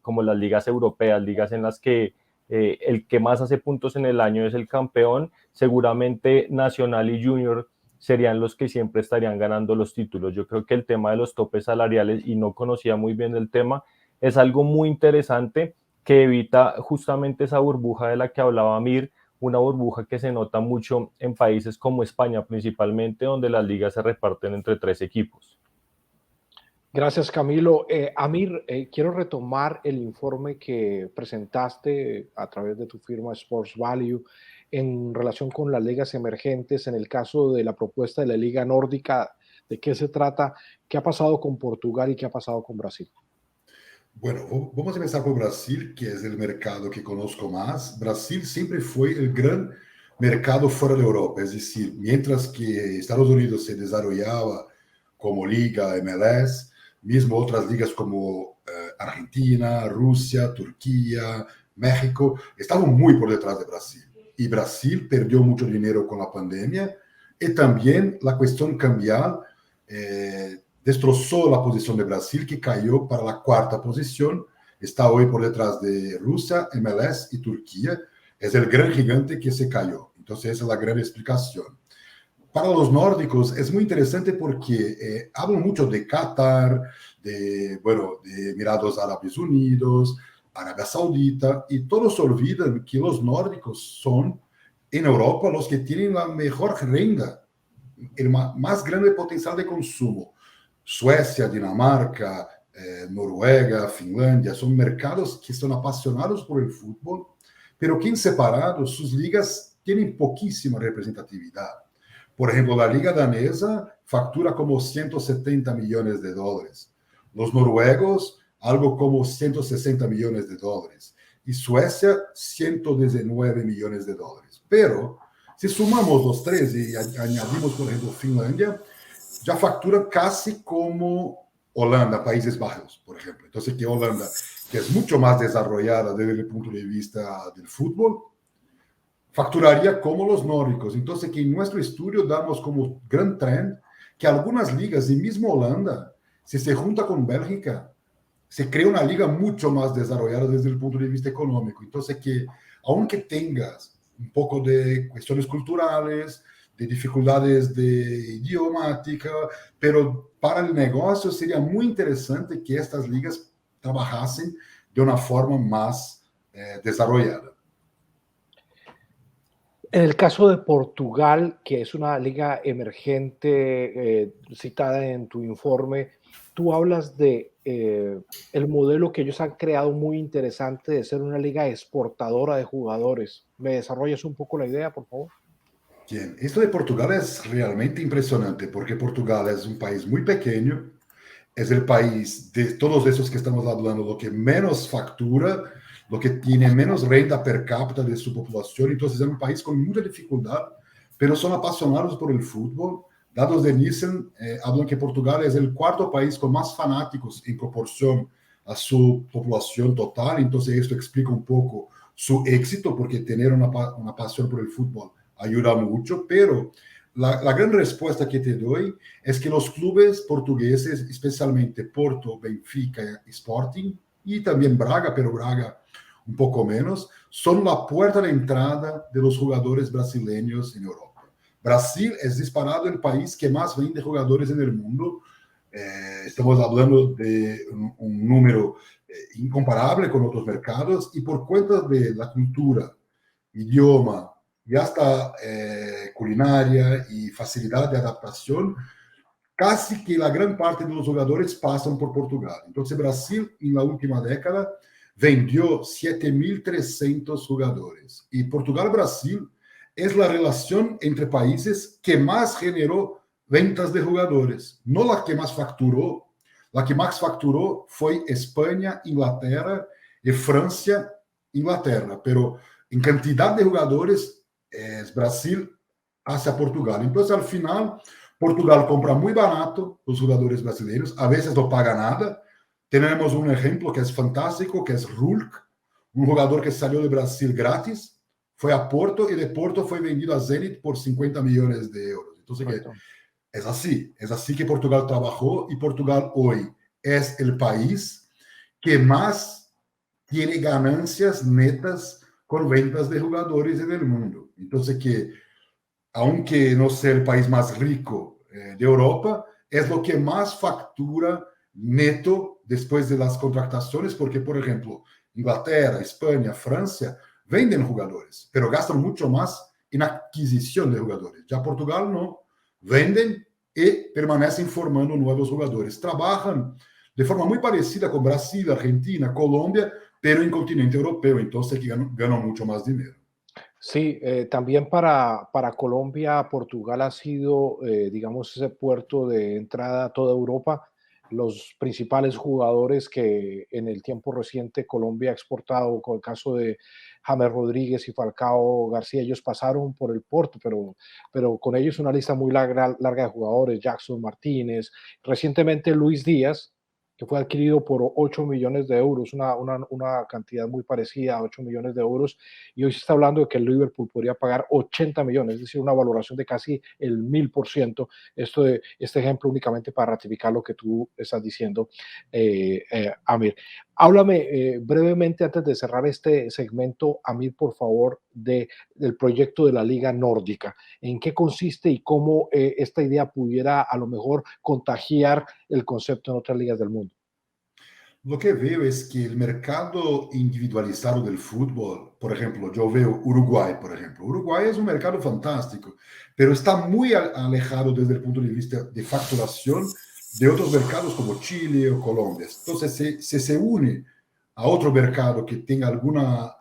como las ligas europeas, ligas en las que el que más hace puntos en el año es el campeón, seguramente Nacional y Junior serían los que siempre estarían ganando los títulos. Yo creo que el tema de los topes salariales, y no conocía muy bien el tema, es algo muy interesante que evita justamente esa burbuja de la que hablaba Mir, una burbuja que se nota mucho en países como España principalmente, donde las ligas se reparten entre 3 equipos.
Gracias, Camilo. Amir, quiero retomar el informe que presentaste a través de tu firma Sports Value en relación con las ligas emergentes. En el caso de la propuesta de la Liga Nórdica, ¿de qué se trata? ¿Qué ha pasado con Portugal y qué ha pasado con Brasil?
Bueno, vamos a empezar por Brasil, que es el mercado que conozco más. Brasil siempre fue el gran mercado fuera de Europa, es decir, mientras que Estados Unidos se desarrollaba como liga MLS, mismo otras ligas como Argentina, Rusia, Turquía, México, estaban muy por detrás de Brasil. Y Brasil perdió mucho dinero con la pandemia y también la cuestión cambial destrozó la posición de Brasil, que cayó para la 4ª posición. Está hoy por detrás de Rusia, MLS y Turquía. Es el gran gigante que se cayó. Entonces esa es la gran explicación. Para los nórdicos es muy interesante porque hablan mucho de Qatar, de Emiratos Árabes Unidos, Arabia Saudita, y todos olvidan que los nórdicos son en Europa los que tienen la mejor renta, el más grande potencial de consumo. Suecia, Dinamarca, Noruega, Finlandia, son mercados que son apasionados por el fútbol, pero que en separado sus ligas tienen poquísima representatividad. Por ejemplo, la liga danesa factura como $170 millones. Los noruegos, algo como $160 millones. Y Suecia, $119 millones. Pero si sumamos los 3 y añadimos, por ejemplo, Finlandia, ya facturan casi como Holanda, Países Bajos, por ejemplo. Entonces, que Holanda, que es mucho más desarrollada desde el punto de vista del fútbol, facturaría como los nórdicos. Entonces, que en nuestro estudio damos como gran trend que algunas ligas, y mismo Holanda, si se junta con Bélgica, se crea una liga mucho más desarrollada desde el punto de vista económico. Entonces, que aunque tengas un poco de cuestiones culturales, de dificultades de idiomática, pero para el negocio sería muy interesante que estas ligas trabajasen de una forma más desarrollada.
En el caso de Portugal, que es una liga emergente citada en tu informe, tú hablas de el modelo que ellos han creado muy interesante de ser una liga exportadora de jugadores. ¿Me desarrollas un poco la idea, por favor?
Bien, esto de Portugal es realmente impresionante porque Portugal es un país muy pequeño, es el país de todos esos que estamos hablando, lo que menos factura, lo que tiene menos renta per cápita de su población. Entonces es un país con mucha dificultad, pero son apasionados por el fútbol. Datos de Nielsen hablan que Portugal es el 4º país con más fanáticos en proporción a su población total, entonces esto explica un poco su éxito, porque tener una pasión por el fútbol ayuda mucho, pero la gran respuesta que te doy es que los clubes portugueses, especialmente Porto, Benfica, Sporting, y también Braga, pero Braga un poco menos, son la puerta de entrada de los jugadores brasileños en Europa. Brasil es disparado el país que más vende jugadores en el mundo. Estamos hablando de un número incomparable con otros mercados, y por cuenta de la cultura, idioma y hasta culinaria y facilidad de adaptación, casi que la gran parte de los jugadores pasan por Portugal. Entonces Brasil en la última década vendió 7.300 jugadores, y Portugal-Brasil es la relación entre países que más generó ventas de jugadores, no la que más facturó. La que más facturó fue España, Inglaterra y Francia, Inglaterra, pero en cantidad de jugadores es Brasil hacia Portugal. Entonces al final Portugal compra muy barato los jugadores brasileños, a veces no paga nada. Tenemos un ejemplo que es fantástico, que es Rulk, un jugador que salió de Brasil gratis, fue a Porto y de Porto fue vendido a Zenit por 50 millones de euros. Entonces es así que Portugal trabajó, y Portugal hoy es el país que más tiene ganancias netas con ventas de jugadores en el mundo. Entonces que, aunque no sea el país más rico de Europa, es lo que más factura neto después de las contrataciones, porque, por ejemplo, Inglaterra, España, Francia venden jugadores, pero gastan mucho más en adquisición de jugadores. Ya Portugal no, venden y permanecen formando nuevos jugadores. Trabajan de forma muy parecida con Brasil, Argentina, Colombia, pero en continente europeo, entonces que ganan mucho más dinero.
Sí, también para Colombia, Portugal ha sido, digamos, ese puerto de entrada a toda Europa. Los principales jugadores que en el tiempo reciente Colombia ha exportado, con el caso de James Rodríguez y Falcao García, ellos pasaron por el Porto, pero con ellos una lista muy larga de jugadores: Jackson Martínez, recientemente Luis Díaz, que fue adquirido por 8 millones de euros, una cantidad muy parecida a 8 millones de euros, y hoy se está hablando de que el Liverpool podría pagar 80 millones, es decir, una valoración de casi el 1000%. Este ejemplo únicamente para ratificar lo que tú estás diciendo, Amir. Háblame brevemente, antes de cerrar este segmento, Amir, por favor, del proyecto de la Liga Nórdica. ¿En qué consiste y cómo esta idea pudiera a lo mejor contagiar el concepto en otras ligas del mundo?
Lo que veo es que el mercado individualizado del fútbol, por ejemplo, yo veo Uruguay, por ejemplo. Uruguay es un mercado fantástico, pero está muy alejado desde el punto de vista de facturación de otros mercados como Chile o Colombia. Entonces, si se une a otro mercado que tenga alguna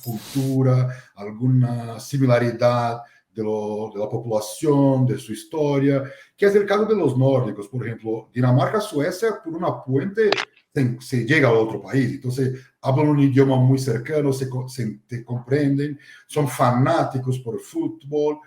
cultura, alguna similaridad de la población, de su historia, que es el caso de los nórdicos. Por ejemplo, Dinamarca, Suecia, por una puente se llega a otro país. Entonces, hablan un idioma muy cercano, se comprenden, son fanáticos por el fútbol.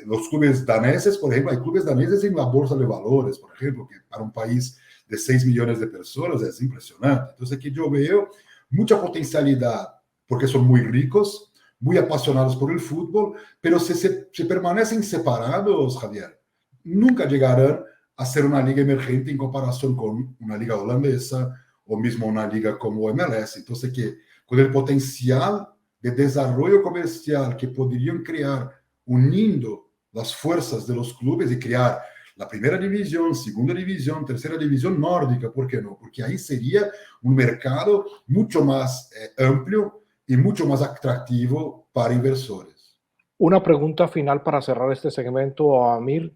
Los clubes daneses, por ejemplo, hay clubes daneses en la bolsa de valores, por ejemplo, que para un país de 6 millones de personas es impresionante. Entonces, aquí yo veo mucha potencialidad, porque son muy ricos, muy apasionados por el fútbol, pero si se permanecen separados, Javier, nunca llegarán a ser una liga emergente en comparación con una liga holandesa o mismo una liga como MLS. Entonces, que con el potencial de desarrollo comercial que podrían crear uniendo las fuerzas de los clubes y crear la primera división, segunda división, tercera división nórdica, ¿por qué no? Porque ahí sería un mercado mucho más amplio y mucho más atractivo para inversores.
Una pregunta final para cerrar este segmento, Amir.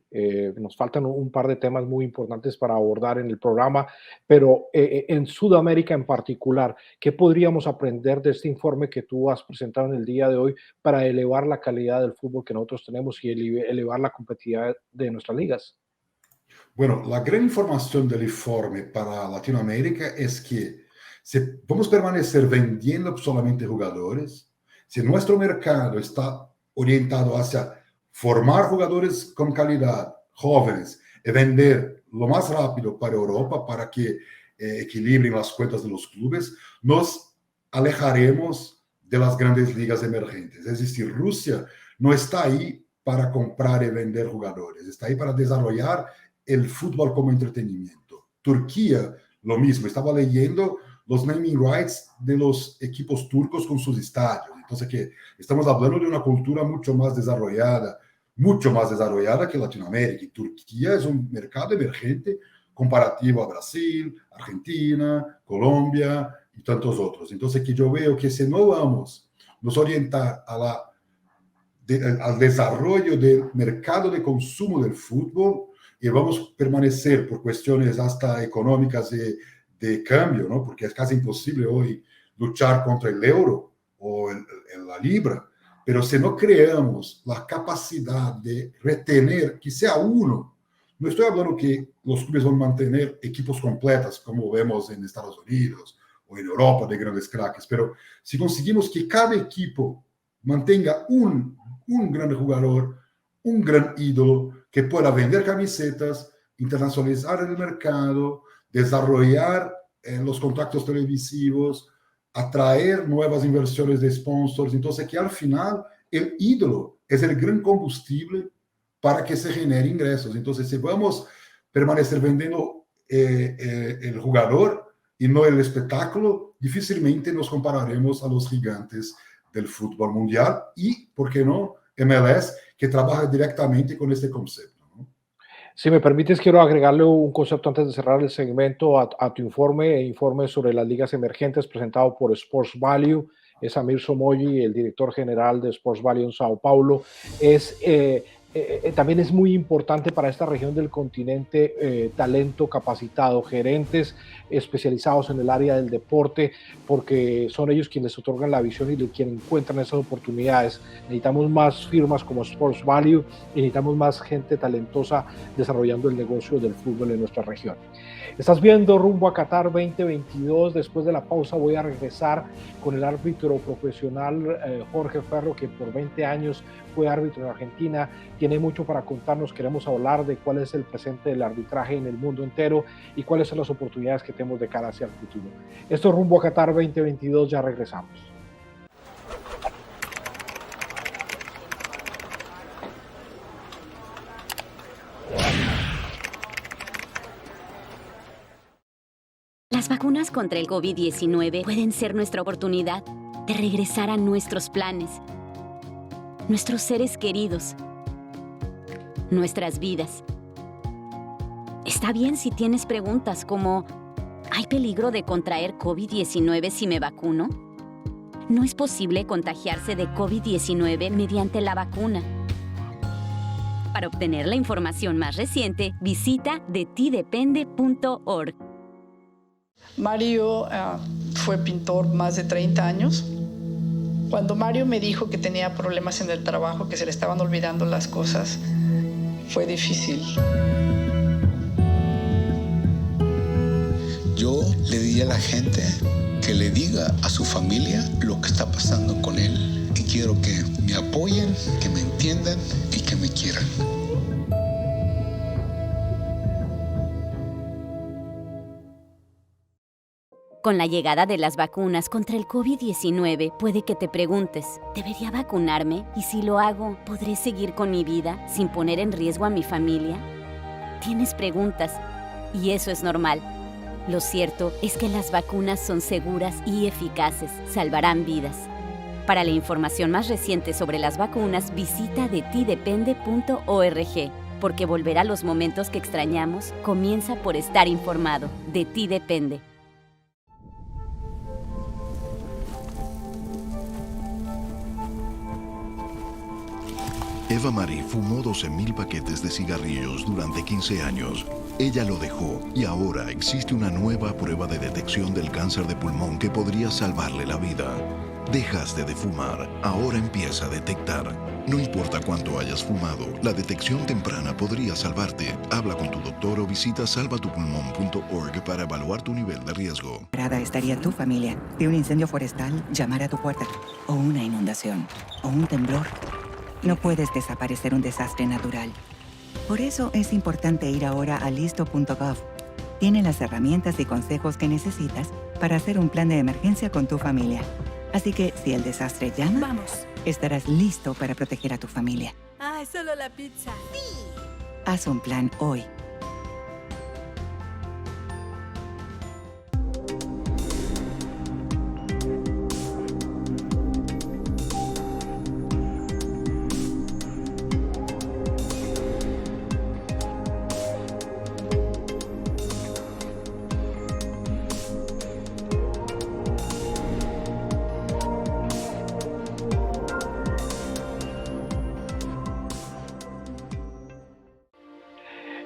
Nos faltan un par de temas muy importantes para abordar en el programa, pero en Sudamérica en particular, ¿qué podríamos aprender de este informe que tú has presentado en el día de hoy para elevar la calidad del fútbol que nosotros tenemos y elevar la competitividad de nuestras ligas?
Bueno, la gran información del informe para Latinoamérica es que si vamos a permanecer vendiendo solamente jugadores, si nuestro mercado está orientado hacia formar jugadores con calidad, jóvenes, y vender lo más rápido para Europa, para que equilibren las cuentas de los clubes, nos alejaremos de las grandes ligas emergentes. Es decir, Rusia no está ahí para comprar y vender jugadores, está ahí para desarrollar el fútbol como entretenimiento. Turquía, lo mismo, estaba leyendo los naming rights de los equipos turcos con sus estadios. Entonces, que estamos hablando de una cultura mucho más desarrollada que Latinoamérica. Y Turquía es un mercado emergente comparativo a Brasil, Argentina, Colombia y tantos otros. Entonces, que yo veo que si no vamos nos orientar al desarrollo del mercado de consumo del fútbol y vamos a permanecer por cuestiones hasta económicas de cambio, ¿no? Porque es casi imposible hoy luchar contra el euro o la libra, pero si no creamos la capacidad de retener, que sea uno, no estoy hablando que los clubes van a mantener equipos completos como vemos en Estados Unidos o en Europa de grandes craques, pero si conseguimos que cada equipo mantenga un gran jugador, un gran ídolo que pueda vender camisetas, internacionalizar el mercado, desarrollar los contactos televisivos, atraer nuevas inversiones de sponsors. Entonces, que al final el ídolo es el gran combustible para que se genere ingresos. Entonces, si vamos a permanecer vendiendo el jugador y no el espectáculo, difícilmente nos compararemos a los gigantes del fútbol mundial y, ¿por qué no?, MLS, que trabaja directamente con este concepto, ¿no?
Si me permites, quiero agregarle un concepto antes de cerrar el segmento a tu informe sobre las ligas emergentes presentado por Sports Value. Es Amir Somoyi, el director general de Sports Value en Sao Paulo. También es muy importante para esta región del continente talento capacitado, gerentes especializados en el área del deporte, porque son ellos quienes otorgan la visión y quienes encuentran esas oportunidades. Necesitamos más firmas como Sports Value y necesitamos más gente talentosa desarrollando el negocio del fútbol en nuestra región. Estás viendo Rumbo a Qatar 2022. Después de la pausa voy a regresar con el árbitro profesional Jorge Ferro, que por 20 años fue árbitro en Argentina. Tiene mucho para contarnos. Queremos hablar de cuál es el presente del arbitraje en el mundo entero y cuáles son las oportunidades que tenemos de cara hacia el futuro. Esto es Rumbo a Qatar 2022. Ya regresamos.
Las vacunas contra el COVID-19 pueden ser nuestra oportunidad de regresar a nuestros planes, nuestros seres queridos, nuestras vidas. Está bien si tienes preguntas como ¿hay peligro de contraer COVID-19 si me vacuno? No es posible contagiarse de COVID-19 mediante la vacuna. Para obtener la información más reciente, visita detidepende.org.
Mario fue pintor más de 30 años. Cuando Mario me dijo que tenía problemas en el trabajo, que se le estaban olvidando las cosas, fue difícil.
Yo le diría a la gente que le diga a su familia lo que está pasando con él. Y quiero que me apoyen, que me entiendan y que me quieran.
Con la llegada de las vacunas contra el COVID-19, puede que te preguntes, ¿debería vacunarme? Y si lo hago, ¿podré seguir con mi vida sin poner en riesgo a mi familia? Tienes preguntas, y eso es normal. Lo cierto es que las vacunas son seguras y eficaces, salvarán vidas. Para la información más reciente sobre las vacunas, visita detidepende.org, porque volver a los momentos que extrañamos comienza por estar informado. De ti depende.
Eva Marie fumó 12,000 paquetes de cigarrillos durante 15 años. Ella lo dejó y ahora existe una nueva prueba de detección del cáncer de pulmón que podría salvarle la vida. Dejaste de fumar, ahora empieza a detectar. No importa cuánto hayas fumado, la detección temprana podría salvarte. Habla con tu doctor o visita salvatupulmón.org para evaluar tu nivel de riesgo.
Estaría tu familia de un incendio forestal, llamar a tu puerta, o una inundación, o un temblor. No puedes desaparecer un desastre natural. Por eso es importante ir ahora a listo.gov. tiene las herramientas y consejos que necesitas para hacer un plan de emergencia con tu familia. Así que si el desastre llama,
Vamos.
estarás listo para proteger a tu familia.
Ah, es solo la pizza.
Haz un plan hoy.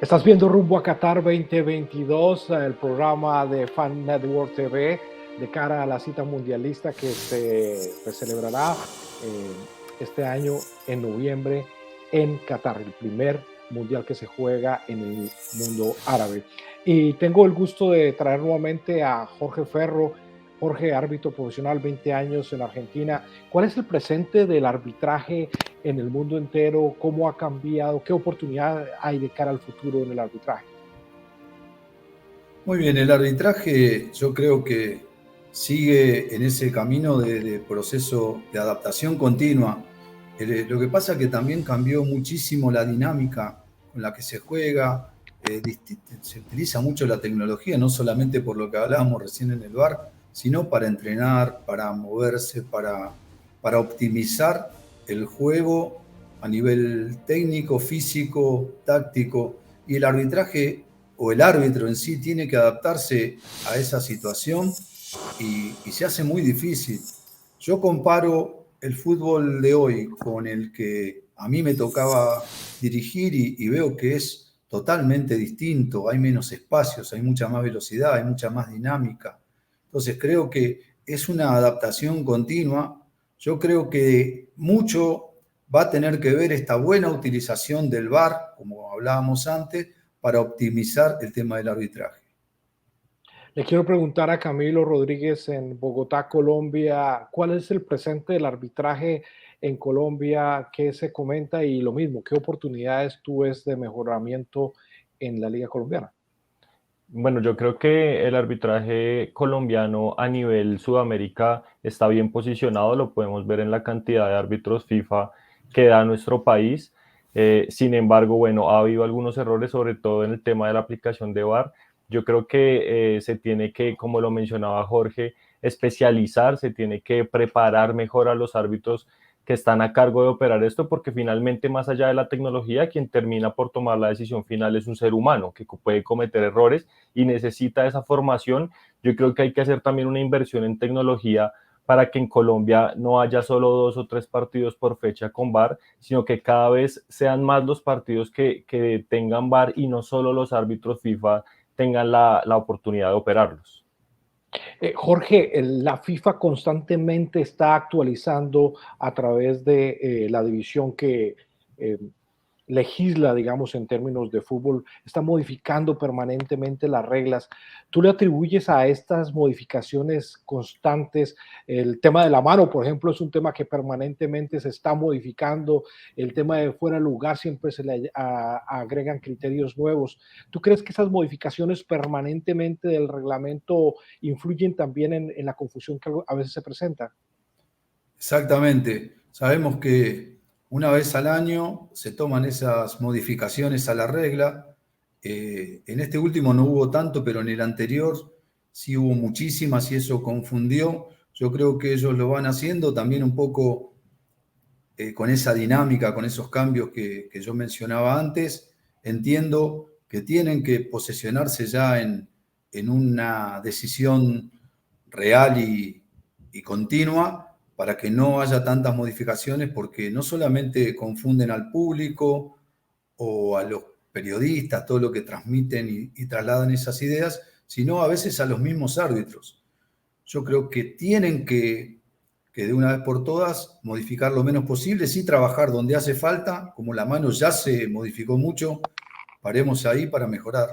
Estás viendo Rumbo a Qatar 2022, el programa de Fan Network TV de cara a la cita mundialista que se celebrará este año en noviembre en Qatar, el primer mundial que se juega en el mundo árabe. Y tengo el gusto de traer nuevamente a Jorge Ferro. Jorge, árbitro profesional, 20 años en Argentina. ¿Cuál es el presente del arbitraje en el mundo entero? ¿Cómo ha cambiado? ¿Qué oportunidad hay de cara al futuro en el arbitraje?
Muy bien, el arbitraje yo creo que sigue en ese camino de proceso de adaptación continua. Lo que pasa es que también cambió muchísimo la dinámica con la que se juega. Se utiliza mucho la tecnología, no solamente por lo que hablábamos recién en el VAR, sino para entrenar, para moverse, para optimizar el juego a nivel técnico, físico, táctico. Y el arbitraje o el árbitro en sí tiene que adaptarse a esa situación y se hace muy difícil. Yo comparo el fútbol de hoy con el que a mí me tocaba dirigir y veo que es totalmente distinto. Hay menos espacios, hay mucha más velocidad, hay mucha más dinámica. Entonces creo que es una adaptación continua. Yo creo que mucho va a tener que ver esta buena utilización del VAR, como hablábamos antes, para optimizar el tema del arbitraje.
Le quiero preguntar a Camilo Rodríguez en Bogotá, Colombia, ¿cuál es el presente del arbitraje en Colombia? ¿Qué se comenta? Y lo mismo, ¿qué oportunidades tú ves de mejoramiento en la Liga Colombiana?
Bueno, yo creo que el arbitraje colombiano a nivel Sudamérica está bien posicionado, lo podemos ver en la cantidad de árbitros FIFA que da nuestro país. Sin embargo, bueno, ha habido algunos errores, sobre todo en el tema de la aplicación de VAR. Yo creo que se tiene que, como lo mencionaba Jorge, especializar, se tiene que preparar mejor a los árbitros que están a cargo de operar esto, porque finalmente, más allá de la tecnología, quien termina por tomar la decisión final es un ser humano que puede cometer errores y necesita esa formación. Yo creo que hay que hacer también una inversión en tecnología para que en Colombia no haya solo 2 o 3 partidos por fecha con VAR, sino que cada vez sean más los partidos que tengan VAR y no solo los árbitros FIFA tengan la oportunidad de operarlos.
Jorge, la FIFA constantemente está actualizando a través de la división que legisla, digamos, en términos de fútbol, está modificando permanentemente las reglas. ¿Tú le atribuyes a estas modificaciones constantes? El tema de la mano, por ejemplo, es un tema que permanentemente se está modificando. El tema de fuera de lugar siempre se le agregan criterios nuevos. ¿Tú crees que esas modificaciones permanentemente del reglamento influyen también en la confusión que a veces se presenta?
Exactamente. Sabemos que una vez al año se toman esas modificaciones a la regla. En este último no hubo tanto, pero en el anterior sí hubo muchísimas y eso confundió. Yo creo que ellos lo van haciendo también un poco con esa dinámica, con esos cambios que yo mencionaba antes. Entiendo que tienen que posesionarse ya en una decisión real y continua, para que no haya tantas modificaciones, porque no solamente confunden al público o a los periodistas, todo lo que transmiten y trasladan esas ideas, sino a veces a los mismos árbitros. Yo creo que tienen que de una vez por todas modificar lo menos posible, sí trabajar donde hace falta, como la mano ya se modificó mucho, paremos ahí para mejorar.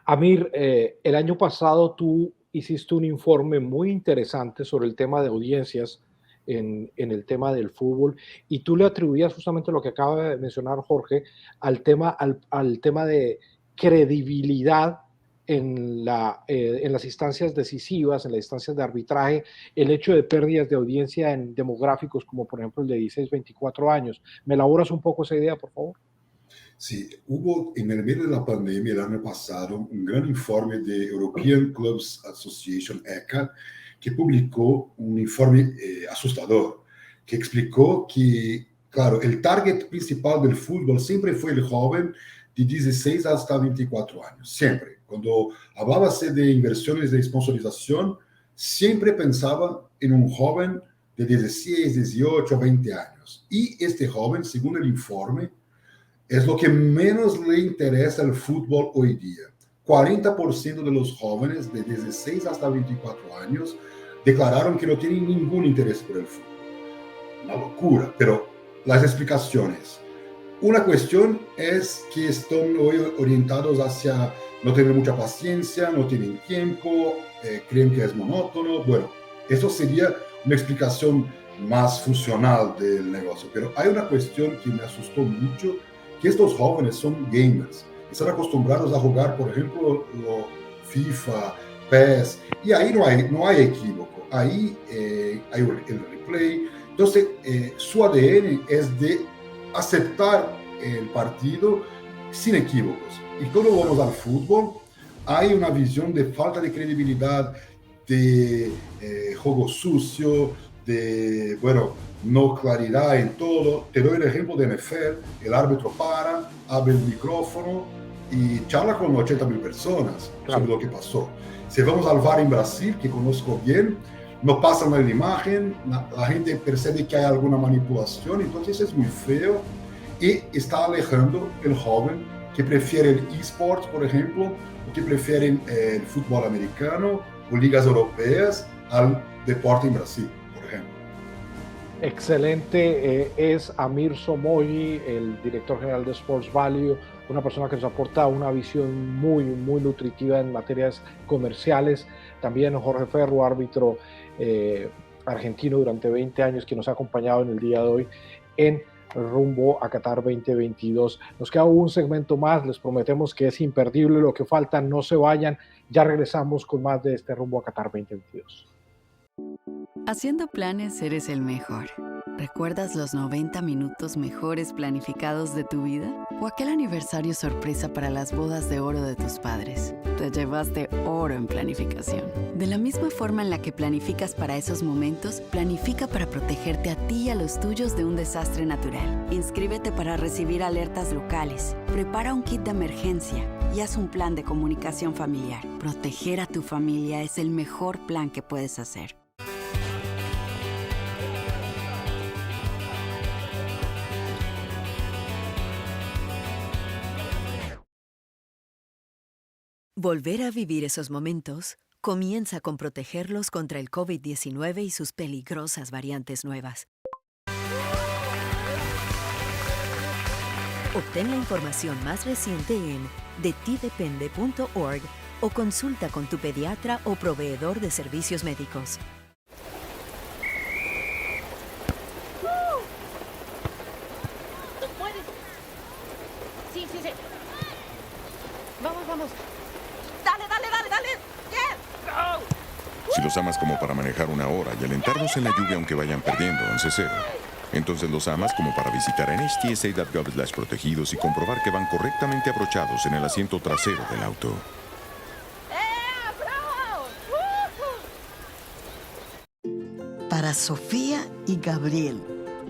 Amir, el año pasado tú hiciste un informe muy interesante sobre el tema de audiencias en el tema del fútbol y tú le atribuías justamente lo que acaba de mencionar Jorge al tema de credibilidad en las instancias decisivas, en las instancias de arbitraje, el hecho de pérdidas de audiencia en demográficos como por ejemplo el de 16-24 años. ¿Me elaboras un poco esa idea, por favor?
Sí, hubo en el medio de la pandemia el año pasado un gran informe de European Clubs Association, ECA, que publicó un informe asustador, que explicó que, claro, el target principal del fútbol siempre fue el joven de 16 hasta 24 años, siempre. Cuando hablábase de inversiones de sponsorización, siempre pensaba en un joven de 16, 18, 20 años. Y este joven, según el informe, es lo que menos le interesa al fútbol hoy día. 40% de los jóvenes de 16 hasta 24 años declararon que no tienen ningún interés por el fútbol. Una locura, pero las explicaciones. Una cuestión es que están hoy orientados hacia no tener mucha paciencia, no tienen tiempo, creen que es monótono. Bueno, eso sería una explicación más funcional del negocio. Pero hay una cuestión que me asustó mucho, que estos jóvenes son gamers. Están acostumbrados a jugar, por ejemplo, FIFA, PES, y ahí no hay equívoco. Ahí hay el replay. Entonces, su ADN es de aceptar el partido sin equívocos. Y cuando vamos al fútbol, hay una visión de falta de credibilidad, de juego sucio, de, bueno, no claridad en todo. Te doy el ejemplo de NFL, el árbitro para, abre el micrófono y charla con 80,000 personas sobre lo que pasó. Si vamos al VAR en Brasil, que conozco bien, no pasan la imagen, la gente percibe que hay alguna manipulación, entonces es muy feo y está alejando el joven que prefiere el eSports, por ejemplo, o que prefieren el fútbol americano o ligas europeas al deporte en Brasil, por ejemplo.
Excelente, es Amir Somoyi, el director general de Sports Value, una persona que nos aporta una visión muy nutritiva en materias comerciales. También Jorge Ferro, árbitro argentino durante 20 años, que nos ha acompañado en el día de hoy en rumbo a Qatar 2022. Nos queda un segmento más, les prometemos que es imperdible lo que falta, no se vayan, ya regresamos con más de este rumbo a Qatar 2022.
Haciendo planes eres el mejor. ¿Recuerdas los 90 minutos mejores planificados de tu vida? ¿O aquel aniversario sorpresa para las bodas de oro de tus padres? Te llevaste oro en planificación. De la misma forma en la que planificas para esos momentos, planifica para protegerte a ti y a los tuyos de un desastre natural. Inscríbete para recibir alertas locales. Prepara un kit de emergencia y haz un plan de comunicación familiar. Proteger a tu familia es el mejor plan que puedes hacer.
Volver a vivir esos momentos comienza con protegerlos contra el COVID-19 y sus peligrosas variantes nuevas. Obtén la información más reciente en detidepende.org o consulta con tu pediatra o proveedor de servicios médicos.
¿Tú puedes? Sí. Vamos. Dale. Yes.
Si los amas como para manejar una hora y alentarnos en la lluvia aunque vayan perdiendo 11-0, entonces los amas como para visitar en htsa.gov/protegidos y comprobar que van correctamente abrochados en el asiento trasero del auto.
Para Sofía y Gabriel,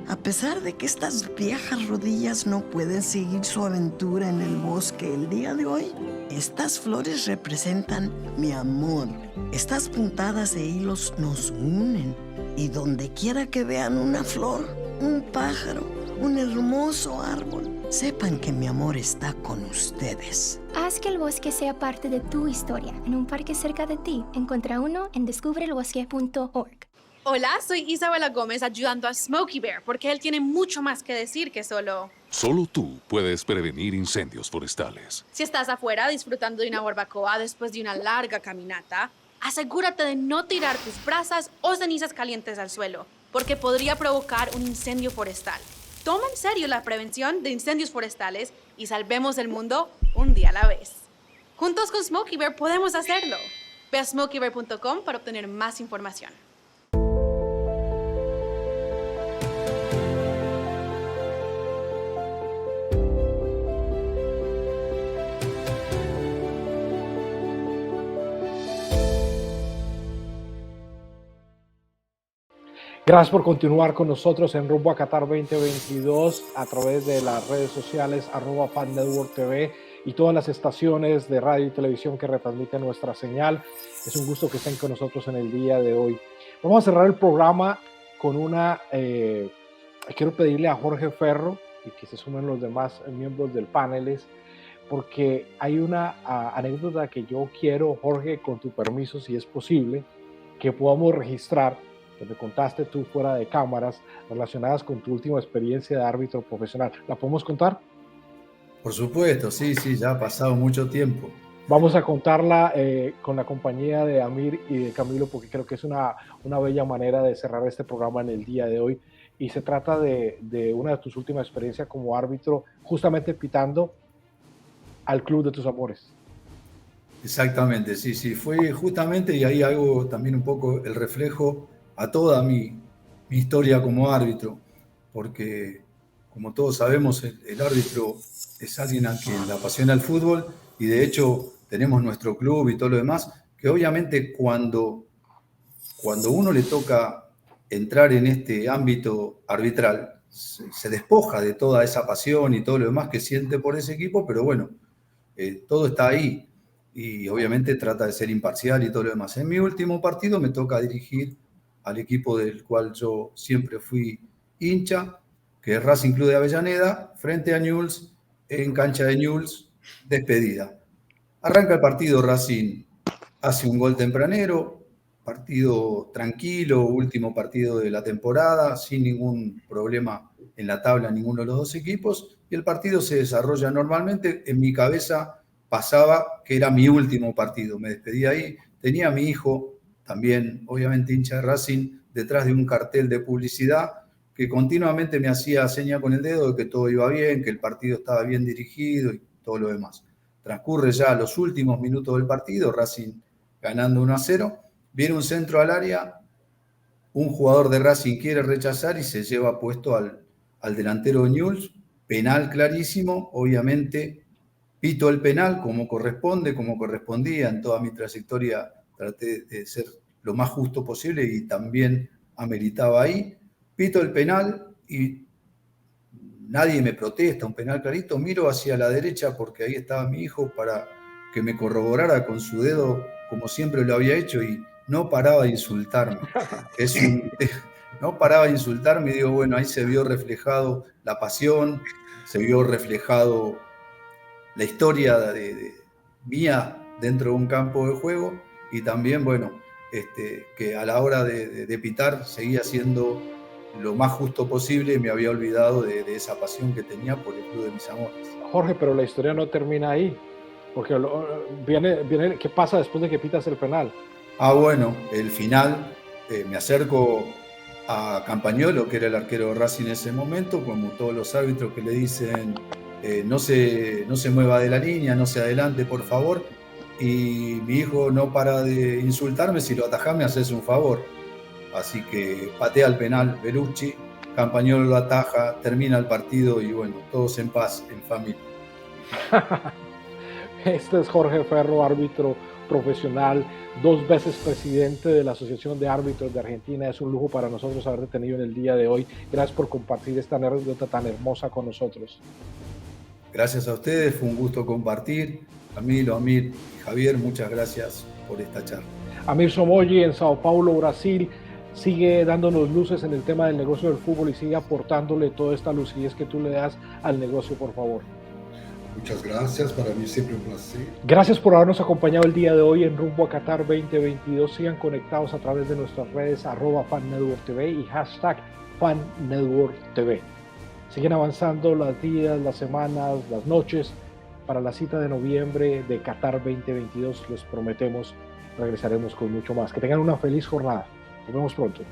a pesar de que estas viejas rodillas no pueden seguir su aventura en el bosque el día de hoy, estas flores representan mi amor. Estas puntadas de hilos nos unen y donde quiera que vean una flor, un pájaro, un hermoso árbol, sepan que mi amor está con ustedes.
Haz que el bosque sea parte de tu historia. En un parque cerca de ti, encuentra uno en descubrelbosque.org.
Hola, soy Isabela Gómez ayudando a Smokey Bear porque él tiene mucho más que decir que solo...
Solo tú puedes prevenir incendios forestales.
Si estás afuera disfrutando de una barbacoa después de una larga caminata, asegúrate de no tirar tus brasas o cenizas calientes al suelo porque podría provocar un incendio forestal. toma en serio la prevención de incendios forestales y salvemos el mundo un día a la vez. Juntos con Smokey Bear podemos hacerlo. Ve a smokeybear.com para obtener más información.
Gracias por continuar con nosotros en Rumbo a Qatar 2022 a través de las redes sociales @FanNetworkTV y todas las estaciones de radio y televisión que retransmiten nuestra señal. Es un gusto que estén con nosotros en el día de hoy. Vamos a cerrar el programa con quiero pedirle a Jorge Ferro y que se sumen los demás miembros del panel, porque hay una anécdota que yo quiero, Jorge, con tu permiso, si es posible, que podamos registrar, que me contaste tú fuera de cámaras, relacionadas con tu última experiencia de árbitro profesional. ¿La podemos contar?
Por supuesto, sí, ya ha pasado mucho tiempo.
Vamos a contarla con la compañía de Amir y de Camilo, porque creo que es una bella manera de cerrar este programa en el día de hoy. Y se trata de una de tus últimas experiencias como árbitro, justamente pitando al club de tus amores.
Exactamente, sí, fue justamente, y ahí hago también un poco el reflejo a toda mi historia como árbitro, porque como todos sabemos, el árbitro es alguien a quien le apasiona el fútbol, y de hecho tenemos nuestro club y todo lo demás, que obviamente cuando uno le toca entrar en este ámbito arbitral, se despoja de toda esa pasión y todo lo demás que siente por ese equipo, pero bueno, todo está ahí, y obviamente trata de ser imparcial y todo lo demás. En mi último partido me toca dirigir al equipo del cual yo siempre fui hincha, que es Racing Club de Avellaneda, frente a Newell's, en cancha de Newell's, despedida. Arranca el partido, Racing hace un gol tempranero, partido tranquilo, último partido de la temporada, sin ningún problema en la tabla ninguno de los dos equipos, y el partido se desarrolla normalmente. En mi cabeza pasaba que era mi último partido, me despedí ahí, tenía a mi hijo, también obviamente hincha de Racing, detrás de un cartel de publicidad que continuamente me hacía seña con el dedo de que todo iba bien, que el partido estaba bien dirigido y todo lo demás. Transcurre ya los últimos minutos del partido, Racing ganando 1-0, viene un centro al área, un jugador de Racing quiere rechazar y se lleva puesto al delantero de Newell's, penal clarísimo, obviamente pito el penal como corresponde, como correspondía. En toda mi trayectoria traté de ser lo más justo posible y también ameritaba ahí. Pito el penal y nadie me protesta, un penal clarito. Miro hacia la derecha porque ahí estaba mi hijo para que me corroborara con su dedo como siempre lo había hecho y no paraba de insultarme. No paraba de insultarme y digo, bueno, ahí se vio reflejado la pasión, se vio reflejado la historia mía dentro de un campo de juego y también, bueno, que a la hora de pitar seguía siendo lo más justo posible y me había olvidado de esa pasión que tenía por el club de mis amores.
Jorge, pero la historia no termina ahí, porque viene ¿qué pasa después de que pitas el penal?
Bueno, el final, me acerco a Campagnolo, que era el arquero de Racing en ese momento, como todos los árbitros que le dicen no se mueva de la línea, no se adelante, por favor. Y mi hijo no para de insultarme, si lo atajás me haces un favor. Así que patea el penal Bellucci, Campagnolo lo ataja, termina el partido y bueno, todos en paz, en familia.
Este es Jorge Ferro, árbitro profesional, 2 veces presidente de la Asociación de Árbitros de Argentina. Es un lujo para nosotros haberte tenido en el día de hoy. Gracias por compartir esta anécdota tan hermosa con nosotros.
Gracias a ustedes, fue un gusto compartir. Camilo, Amir y Javier, muchas gracias por esta charla.
Amir Somoji en Sao Paulo, Brasil, sigue dándonos luces en el tema del negocio del fútbol y sigue aportándole toda esta lucidez que tú le das al negocio, por favor.
Muchas gracias, para mí siempre un placer.
Gracias por habernos acompañado el día de hoy en Rumbo a Qatar 2022. Sigan conectados a través de nuestras redes @FanNetworkTV y #FanNetworkTV. Siguen avanzando los días, las semanas, las noches para la cita de noviembre de Qatar 2022. Les prometemos, regresaremos con mucho más. Que tengan una feliz jornada. Nos vemos pronto.